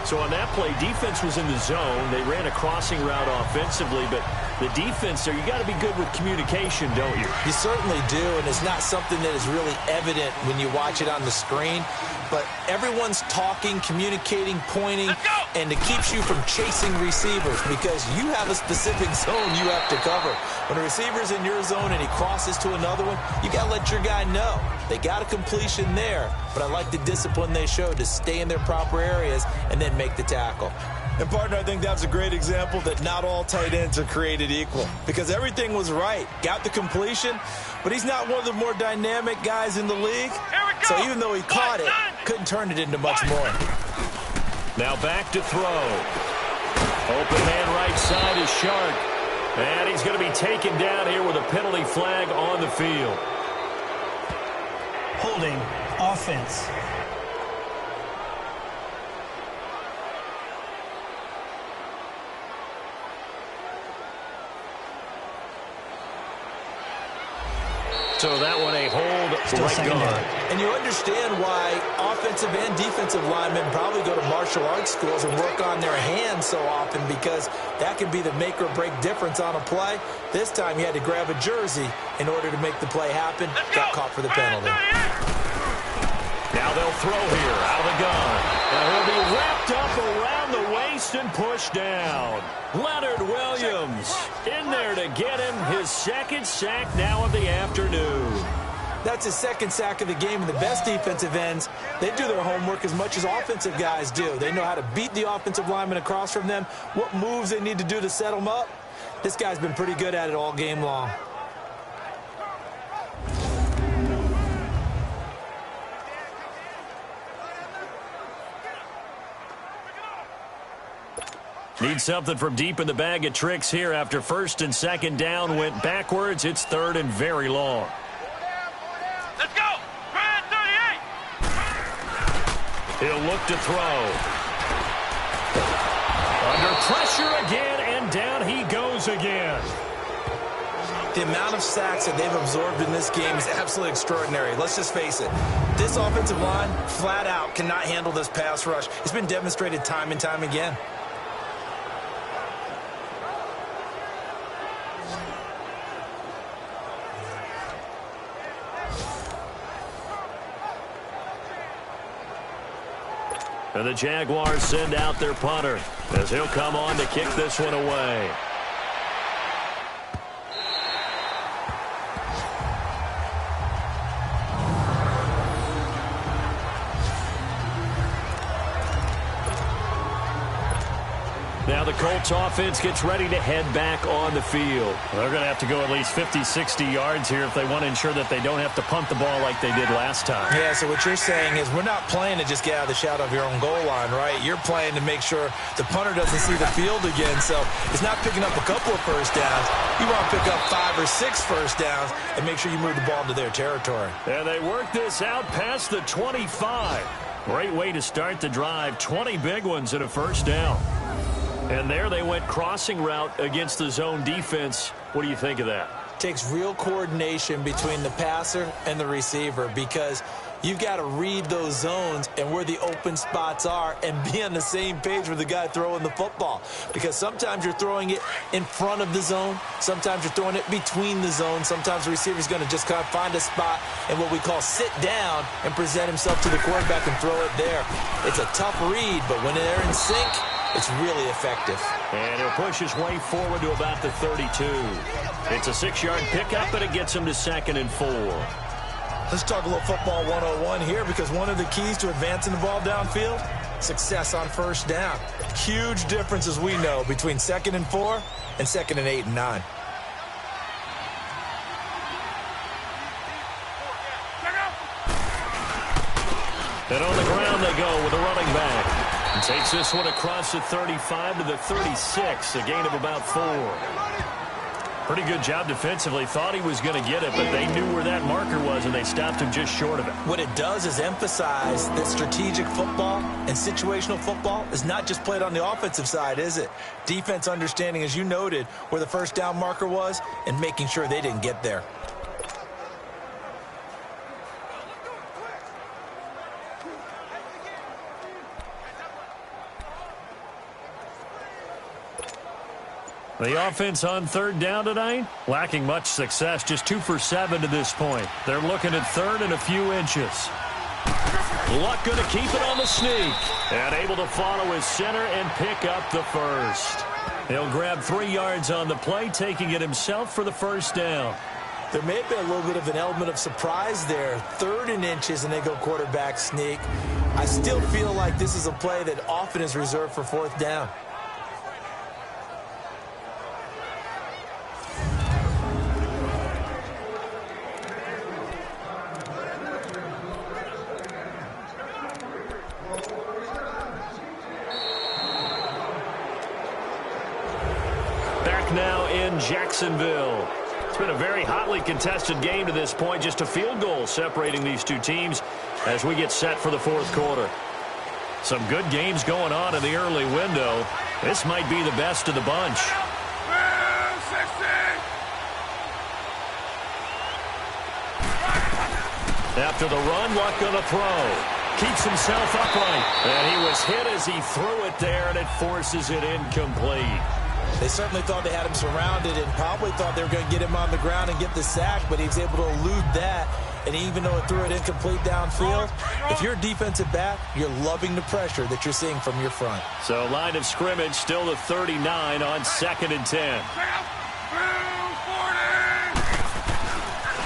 So on that play, defense was in the zone. They ran a crossing route offensively, but the defense there, you got to be good with communication, don't you? You certainly do, and it's not something that is really evident when you watch it on the screen. But everyone's talking, communicating, pointing, and it keeps you from chasing receivers because you have a specific zone you have to cover. When a receiver's in your zone and he crosses to another one, you got to let your guy know. They got a completion there, but I like the discipline they showed to stay in their proper areas and then make the tackle. And, partner, I think that's a great example that not all tight ends are created equal because everything was right. Got the completion, but he's not one of the more dynamic guys in the league. So even though he caught it, couldn't turn it into much more. Now back to throw. Open man right side is Shark. And he's going to be taken down here with a penalty flag on the field. Holding offense. So that one a hold right guard. And you understand why offensive and defensive linemen probably go to martial arts schools and work on their hands so often because that can be the make or break difference on a play. This time he had to grab a jersey in order to make the play happen. Got caught for the penalty. Now they'll throw here out of the gun. And he'll be wrapped up around the waist and pushed down. Leonard Williams in there to get him his second sack now of the afternoon. That's his second sack of the game, and the best defensive ends, they do their homework as much as offensive guys do. They know how to beat the offensive lineman across from them, what moves they need to do to set them up. This guy's been pretty good at it all game long. Need something from deep in the bag of tricks here after first and second down went backwards. It's third and very long. Let's go! Try 38! He'll look to throw. Under pressure again, and down he goes again. The amount of sacks that they've absorbed in this game is absolutely extraordinary. Let's just face it. This offensive line, flat out, cannot handle this pass rush. It's been demonstrated time and time again. And the Jaguars send out their punter as he'll come on to kick this one away. Now the Colts offense gets ready to head back on the field. They're going to have to go at least 50, 60 yards here if they want to ensure that they don't have to punt the ball like they did last time. Yeah, so what you're saying is we're not playing to just get out of the shadow of your own goal line, right? You're playing to make sure the punter doesn't see the field again. So it's not picking up a couple of first downs. You want to pick up 5 or 6 first downs and make sure you move the ball into their territory. And they work this out past the 25. Great way to start the drive. 20 big ones and a first down. And there they went crossing route against the zone defense. What do you think of that? Takes real coordination between the passer and the receiver because you've got to read those zones and where the open spots are and be on the same page with the guy throwing the football. Because sometimes you're throwing it in front of the zone. Sometimes you're throwing it between the zones. Sometimes the receiver's going to just kind of find a spot and what we call sit down and present himself to the quarterback and throw it there. It's a tough read, but when they're in sync, it's really effective. And he'll push his way forward to about the 32. It's a 6-yard pickup, and it gets him to 2nd and 4. Let's talk a little football 101 here because one of the keys to advancing the ball downfield, success on first down. Huge difference, as we know, between 2nd and 4 and 2nd and 8 and 9. And on the ground they go with a running back. And takes this one across the 35 to the 36, a gain of about 4. Pretty good job defensively. Thought he was going to get it, but they knew where that marker was, and they stopped him just short of it. What it does is emphasize that strategic football and situational football is not just played on the offensive side, is it? Defense understanding, as you noted, where the first down marker was and making sure they didn't get there. The offense on third down tonight, lacking much success, just 2 for 7 to this point. They're looking at third and a few inches. Luck going to keep it on the sneak. And able to follow his center and pick up the first. He'll grab 3 yards on the play, taking it himself for the first down. There may have been a little bit of an element of surprise there. 3rd and inches, and they go quarterback sneak. I still feel like this is a play that often is reserved for 4th down. Jacksonville. It's been a very hotly contested game to this point. Just a field goal separating these two teams as we get set for the fourth quarter. Some good games going on in the early window. This might be the best of the bunch. After the run, Luck on the throw. Keeps himself upright. And he was hit as he threw it there, and it forces it incomplete. They certainly thought they had him surrounded and probably thought they were going to get him on the ground and get the sack, but he was able to elude that. And even though it threw it incomplete downfield, if you're a defensive back, you're loving the pressure that you're seeing from your front. So line of scrimmage still the 39 on 2nd and 10.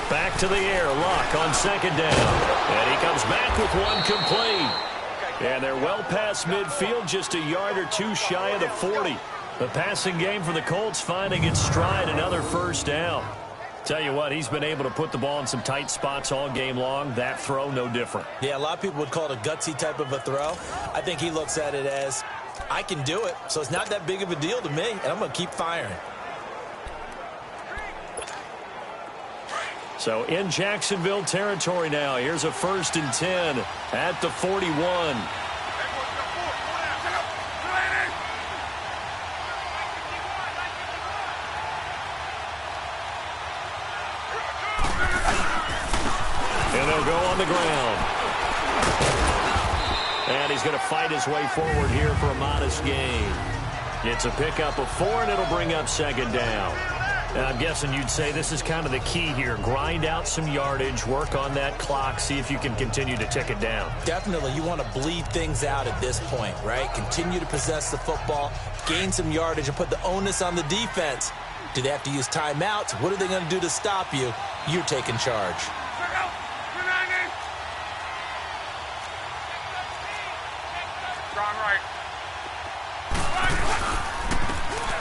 Back to the air, Luck on 2nd down. And he comes back with one complete. And they're well past midfield, just a yard or two shy of the 40. The passing game for the Colts finding its stride, another first down. Tell you what, he's been able to put the ball in some tight spots all game long. That throw, no different. Yeah, a lot of people would call it a gutsy type of a throw. I think he looks at it as, I can do it, so it's not that big of a deal to me, and I'm going to keep firing. So in Jacksonville territory now. Here's a 1st and 10 at the 41. And they'll go on the ground. And he's going to fight his way forward here for a modest gain. It's a pickup of 4, and it'll bring up 2nd down. And I'm guessing you'd say this is kind of the key here. Grind out some yardage, work on that clock, see if you can continue to tick it down. Definitely, you want to bleed things out at this point, right? Continue to possess the football, gain some yardage, and put the onus on the defense. Do they have to use timeouts? What are they going to do to stop you? You're taking charge.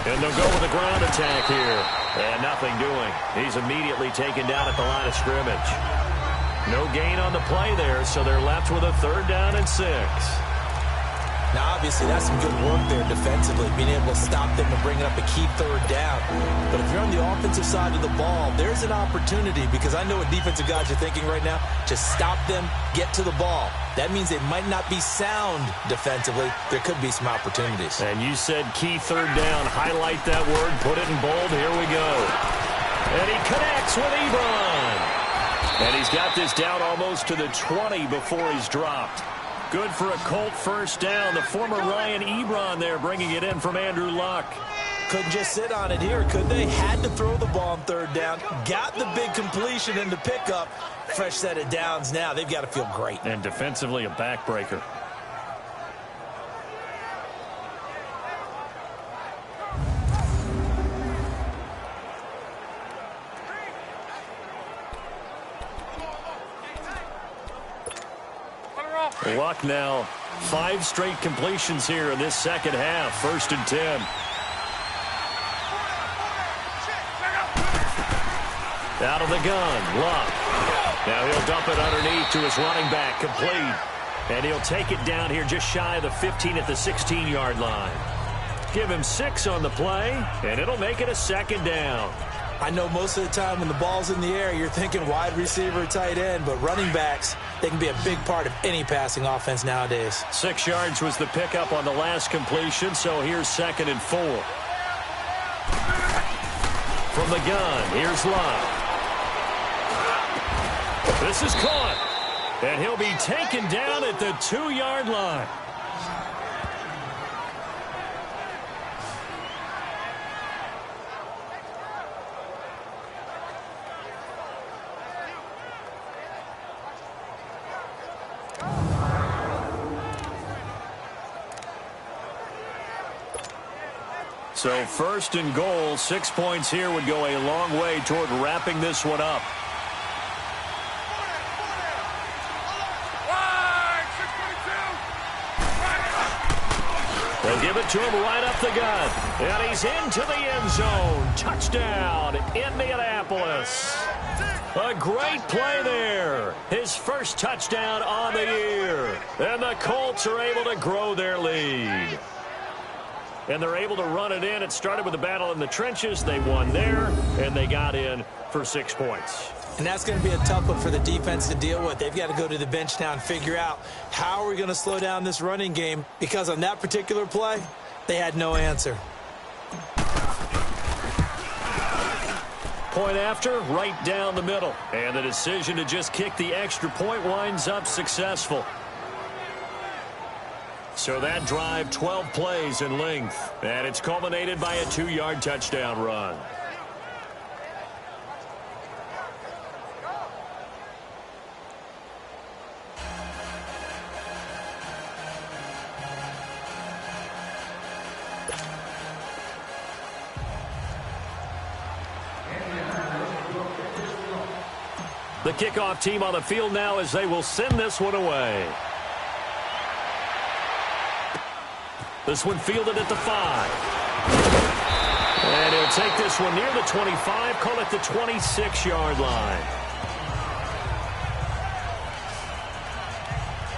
And they'll go with a ground attack here. And nothing doing. He's immediately taken down at the line of scrimmage. No gain on the play there, so they're left with a 3rd down and 6. Now, obviously, that's some good work there defensively, being able to stop them and bringing up a key 3rd down. But if you're on the offensive side of the ball, there's an opportunity, because I know what defensive guys are thinking right now, to stop them, get to the ball. That means they might not be sound defensively. There could be some opportunities. And you said key 3rd down. Highlight that word. Put it in bold. Here we go. And he connects with Ebron. And he's got this down almost to the 20 before he's dropped. Good for a Colt 1st down. The former Ryan Ebron there bringing it in from Andrew Luck. Couldn't just sit on it here, could they? Had to throw the ball on 3rd down. Got the big completion in the pickup. Fresh set of downs now. They've got to feel great. And defensively a backbreaker. Luck now. 5 straight completions here in this 2nd half. 1st and 10. Out of the gun, Luck. Now he'll dump it underneath to his running back, complete. And he'll take it down here just shy of the 15 at the 16-yard line. Give him 6 on the play, and it'll make it a 2nd down. I know most of the time when the ball's in the air, you're thinking wide receiver, tight end, but running backs, they can be a big part of any passing offense nowadays. 6 yards was the pickup on the last completion, so here's 2nd and 4. From the gun, here's Luck. This is caught, and he'll be taken down at the 2-yard line. So 1st and goal, 6 points here would go a long way toward wrapping this one up. They'll give it to him right up the gut. And he's into the end zone. Touchdown, Indianapolis. A great play there. His first touchdown on the year. And the Colts are able to grow their lead. and they're able to run it in. It started with a battle in the trenches. They won there, and they got in for 6 points. And that's going to be a tough one for the defense to deal with. They've got to go to the bench now and figure out how are we going to slow down this running game, because on that particular play, they had no answer. Point after, right down the middle. And the decision to just kick the extra point winds up successful. So that drive, 12 plays in length. And it's culminated by a 2-yard touchdown run. The kickoff team on the field now as they will send this one away. This one fielded at the 5. And he'll take this one near the 25, call it the 26-yard line.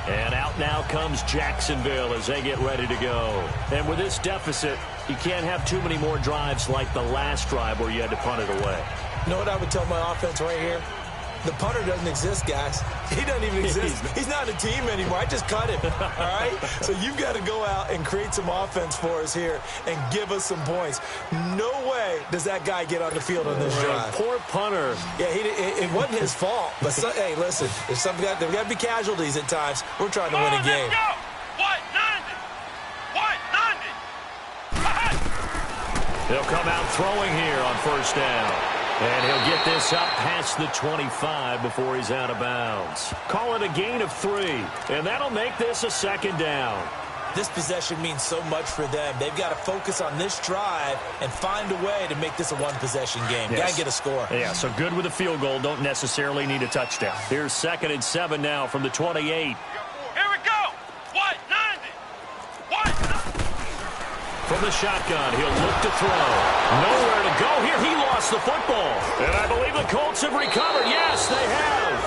And out now comes Jacksonville as they get ready to go. And with this deficit, you can't have too many more drives like the last drive where you had to punt it away. You know what I would tell my offense right here? The punter doesn't exist, guys. He doesn't even exist. He's not a team anymore. I just cut him, all right? So you've got to go out and create some offense for us here and give us some points. No way does that guy get on the field on this drive. Poor punter. Yeah, it wasn't his fault. But, hey, listen, there's got to be casualties at times. We're trying to win a game. Let's go! What? 90! They'll come out throwing here on first down. And he'll get this up past the 25 before he's out of bounds. Call it a gain of 3, and that'll make this a second down. This possession means so much for them. They've got to focus on this drive and find a way to make this a one-possession game. Yes. Got to get a score. Yeah, so good with a field goal. Don't necessarily need a touchdown. Here's 2nd and 7 now from the 28. Here we go! What? 90! What? From the shotgun, he'll look to throw. Nowhere to go here. He lost the football. And I believe the Colts have recovered. Yes, they have.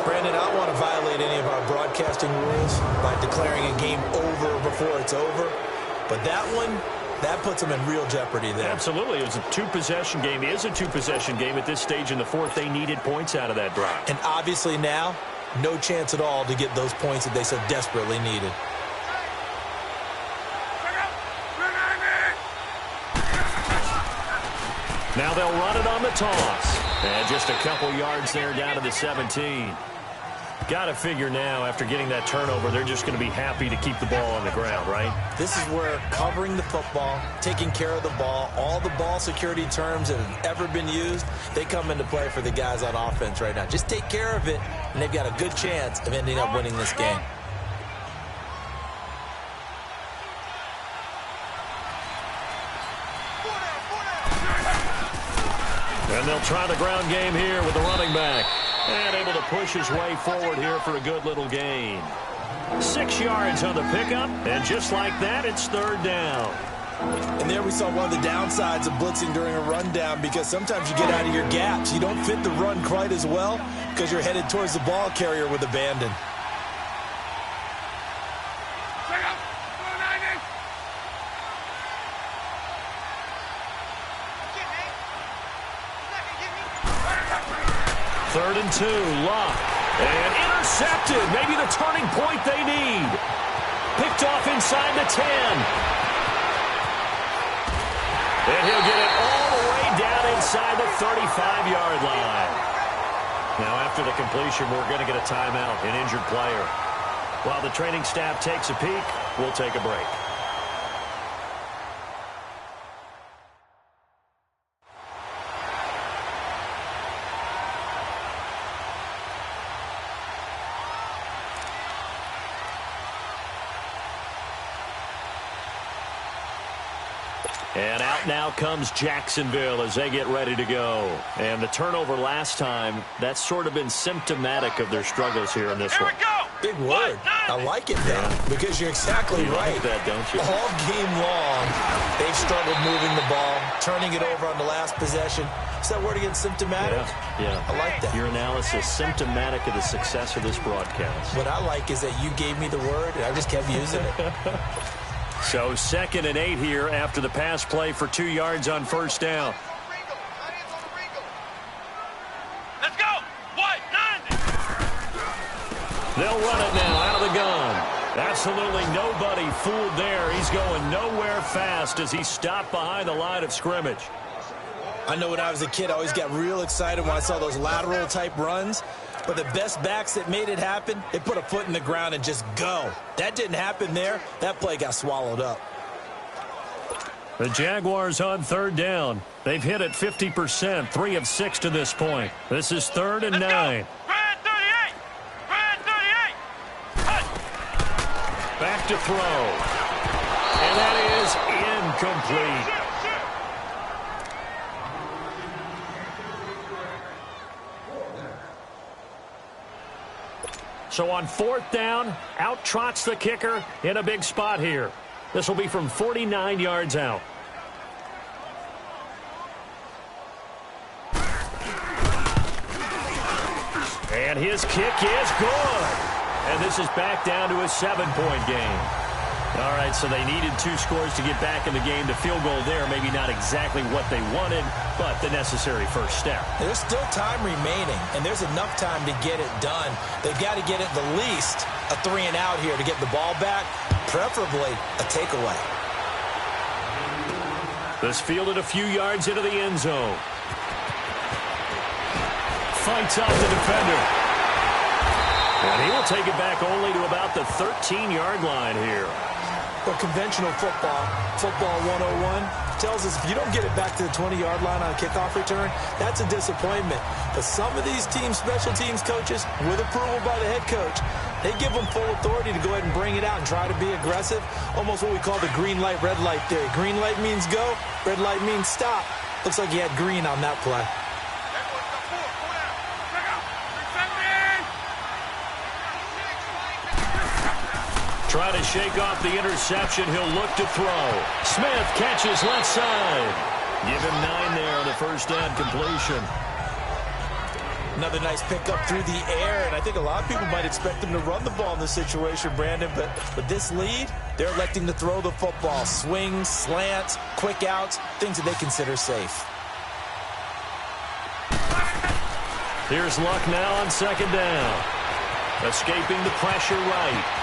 Brandon, I don't want to violate any of our broadcasting rules by declaring a game over before it's over. But that one, that puts them in real jeopardy there. Absolutely. It was a 2-possession game. It is a 2-possession game at this stage in the 4th. They needed points out of that drive. And obviously now, no chance at all to get those points that they so desperately needed. Now they'll run it on the toss. And just a couple yards there down to the 17. Got to figure now, after getting that turnover, they're just going to be happy to keep the ball on the ground, right? This is where covering the football, taking care of the ball, all the ball security terms that have ever been used, they come into play for the guys on offense right now. Just take care of it, and they've got a good chance of ending up winning this game. And they'll try the ground game here with the running back. And able to push his way forward here for a good little gain. 6 yards on the pickup, and just like that, it's 3rd down. And there we saw one of the downsides of blitzing during a rundown, because sometimes you get out of your gaps. You don't fit the run quite as well because you're headed towards the ball carrier with abandon. Third and 2, Luck. And intercepted. Maybe the turning point they need. Picked off inside the 10. And he'll get it all the way down inside the 35-yard line. Now, after the completion, we're going to get a timeout, an injured player. While the training staff takes a peek, we'll take a break. And out now comes Jacksonville as they get ready to go. And the turnover last time, that's sort of been symptomatic of their struggles here in this one. Here we go! Big word. I like it, though, because you're exactly right. Like that, don't you? All game long, they've struggled moving the ball, turning it over on the last possession. Is that word again, symptomatic? Yeah. I like that. Your analysis, symptomatic of the success of this broadcast. What I like is that you gave me the word, and I just kept using it. So 2nd and 8 here after the pass play for 2 yards on first down. Let's go. What? 90. They'll run it now out of the gun. Absolutely nobody fooled there. He's going nowhere fast as he stopped behind the line of scrimmage. I know when I was a kid, I always got real excited when I saw those lateral-type runs. But the best backs that made it happen, they put a foot in the ground and just go. That didn't happen there. That play got swallowed up. The Jaguars on 3rd down. They've hit it 50%, 3 of 6 to this point. This is 3rd and 9. Brad 38. Brad 38. Hut. Back to throw. And that is incomplete. So on 4th down, out trots the kicker in a big spot here. This will be from 49 yards out. And his kick is good. And this is back down to a 7-point game. All right, so they needed 2 scores to get back in the game. The field goal there, maybe not exactly what they wanted, but the necessary first step. There's still time remaining, and there's enough time to get it done. They've got to get at the least a 3-and-out here to get the ball back, preferably a takeaway. This fielded a few yards into the end zone. Fights off the defender. And he will take it back only to about the 13-yard line here. But conventional football 101, tells us if you don't get it back to the 20-yard line on a kickoff return, that's a disappointment. But some of these teams, special teams coaches, with approval by the head coach, they give them full authority to go ahead and bring it out and try to be aggressive, almost what we call the green light, red light theory. Green light means go, red light means stop. Looks like he had green on that play. Try to shake off the interception. He'll look to throw. Smith catches left side. Give him 9 there on the first down completion. Another nice pickup through the air, and I think a lot of people might expect them to run the ball in this situation, Brandon, but with this lead, they're electing to throw the football. Swings, slants, quick outs, things that they consider safe. Here's Luck now on 2nd down. Escaping the pressure right.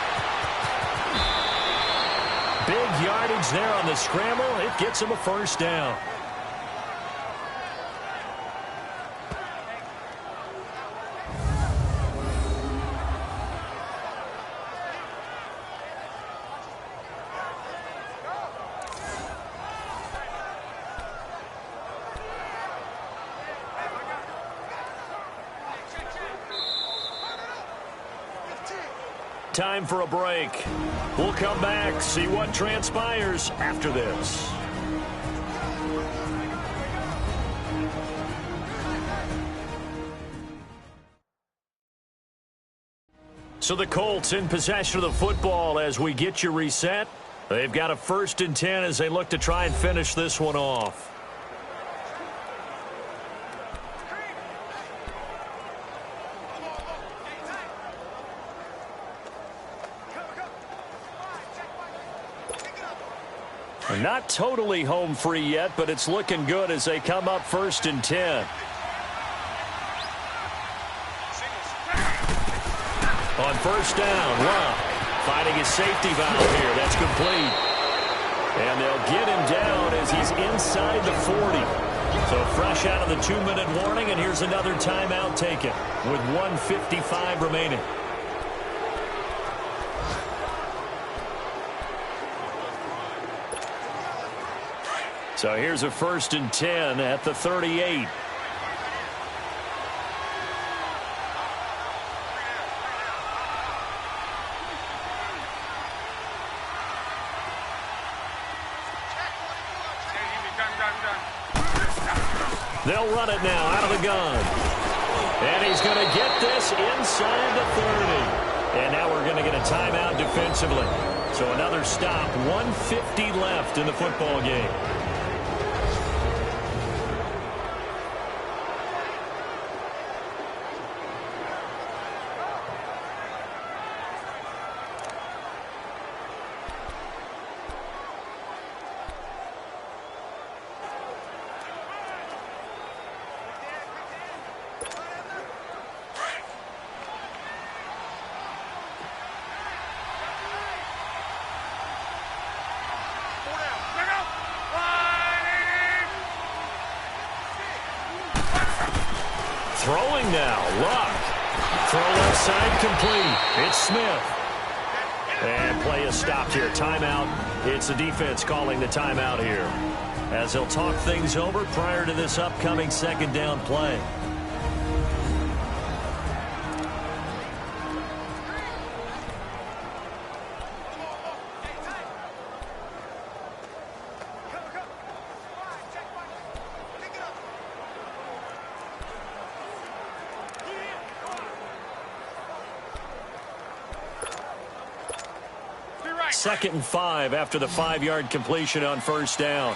Big yardage there on the scramble. It gets him a first down. Time for a break. We'll come back, see what transpires after this. So the Colts in possession of the football as we get you reset. They've got a 1st and 10 as they look to try and finish this one off. Not totally home free yet, but it's looking good as they come up 1st and 10. On 1st down, Luck finding his safety valve here. That's complete. And they'll get him down as he's inside the 40. So fresh out of the 2-minute warning, and here's another timeout taken with 1:55 remaining. So here's a 1st and 10 at the 38. They'll run it now out of the gun. And he's going to get this inside the 30. And now we're going to get a timeout defensively. So another stop, 1:50 left in the football game. Throwing now, Luck. Throw left side complete. It's Smith. And play is stopped here. Timeout. It's the defense calling the timeout here, as they'll talk things over prior to this upcoming second down play. Second and 5 after the 5-yard completion on first down.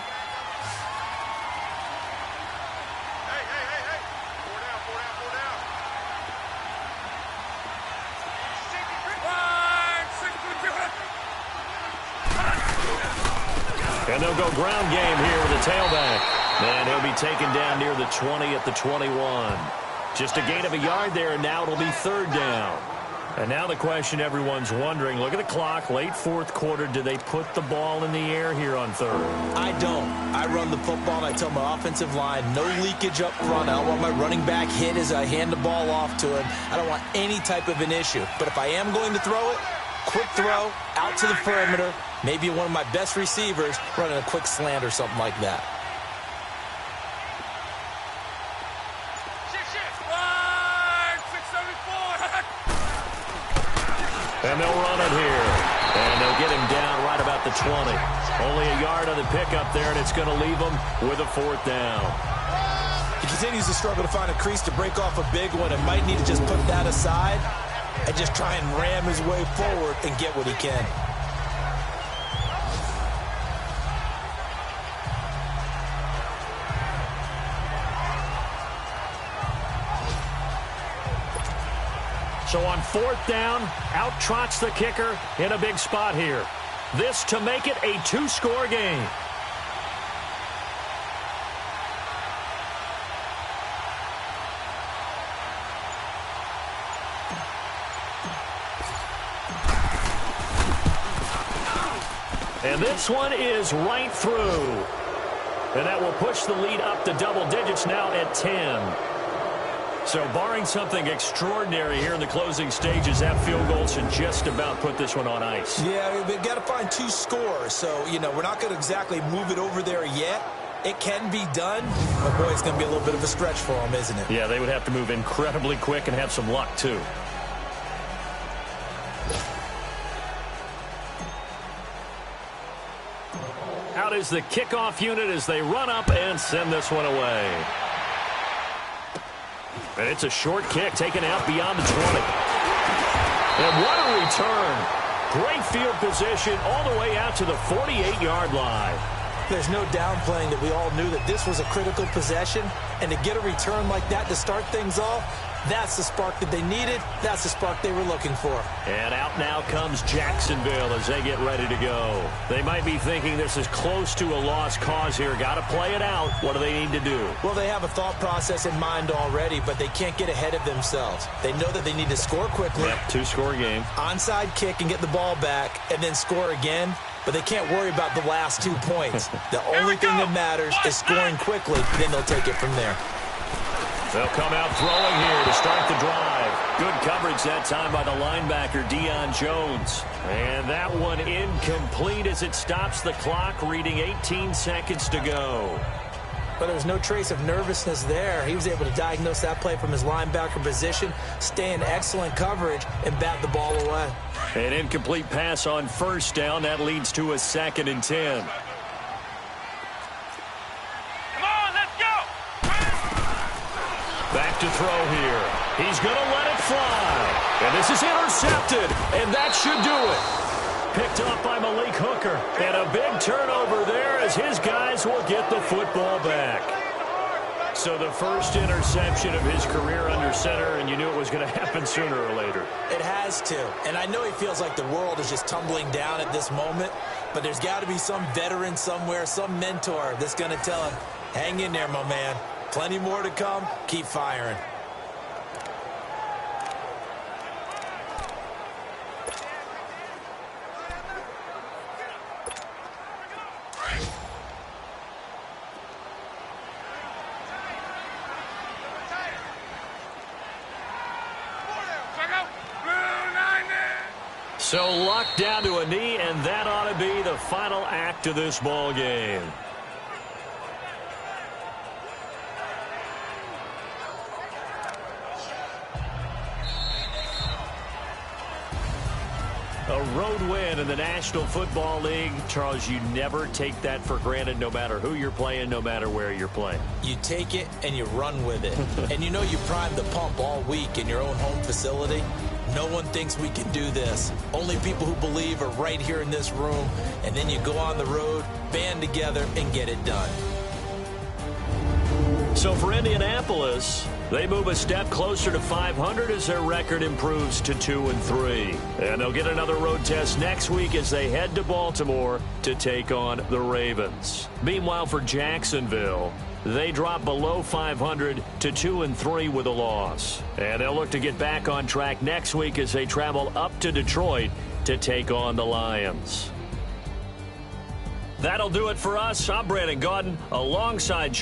And they'll go ground game here with a tailback. And he'll be taken down near the 20 at the 21. Just a gain of a yard there, and now it'll be third down. And now the question everyone's wondering, look at the clock, late fourth quarter, do they put the ball in the air here on third? I don't. I run the football, and I tell my offensive line, no leakage up front. I don't want my running back hit as I hand the ball off to him. I don't want any type of an issue. But if I am going to throw it, quick throw, out to the perimeter, maybe one of my best receivers running a quick slant or something like that. And they'll run it here. And they'll get him down right about the 20. Only a yard on the pickup there, and it's going to leave him with a fourth down. He continues to struggle to find a crease to break off a big one and might need to just put that aside and just try and ram his way forward and get what he can. So on fourth down, out trots the kicker in a big spot here. This to make it a 2-score game. And this one is right through. And that will push the lead up to double digits now at 10. So barring something extraordinary here in the closing stages, that field goal should just about put this one on ice. Yeah, we've got to find 2 scores. So, you know, we're not going to exactly move it over there yet. It can be done, but boy, it's going to be a little bit of a stretch for them, isn't it? Yeah, they would have to move incredibly quick and have some luck, too. Out is the kickoff unit as they run up and send this one away. And it's a short kick taken out beyond the 20. And what a return. Great field position all the way out to the 48-yard line. There's no downplaying that we all knew that this was a critical possession. And to get a return like that to start things off, that's the spark that they needed. That's the spark they were looking for. And out now comes Jacksonville as they get ready to go. They might be thinking this is close to a lost cause here. Got to play it out. What do they need to do? Well, they have a thought process in mind already, but they can't get ahead of themselves. They know that they need to score quickly. Yep, 2-score game. Onside kick and get the ball back and then score again. But they can't worry about the last 2 points. The only thing that matters is scoring quickly. Then they'll take it from there. They'll come out throwing here to start the drive. Good coverage that time by the linebacker, Deion Jones. And that one incomplete as it stops the clock, reading 18 seconds to go. But there was no trace of nervousness there. He was able to diagnose that play from his linebacker position, stay in excellent coverage, and bat the ball away. An incomplete pass on first down. That leads to a 2nd and 10. Back to throw here. He's going to let it fly. And this is intercepted, and that should do it. Picked up by Malik Hooker. And a big turnover there as his guys will get the football back. So the first interception of his career under center, and you knew it was going to happen sooner or later. It has to. And I know he feels like the world is just tumbling down at this moment, but there's got to be some veteran somewhere, some mentor that's going to tell him, hang in there, my man. Plenty more to come. Keep firing. So locked down to a knee, and that ought to be the final act of this ball game. A road win in the National Football League. Charles, you never take that for granted no matter who you're playing, no matter where you're playing. You take it and you run with it. And you know you primed the pump all week in your own home facility. No one thinks we can do this. Only people who believe are right here in this room. And then you go on the road, band together, and get it done. So for Indianapolis, they move a step closer to 500 as their record improves to 2-3. And they'll get another road test next week as they head to Baltimore to take on the Ravens. Meanwhile, for Jacksonville, they drop below 500 to 2-3 with a loss. And they'll look to get back on track next week as they travel up to Detroit to take on the Lions. That'll do it for us. I'm Brandon Gaudin alongside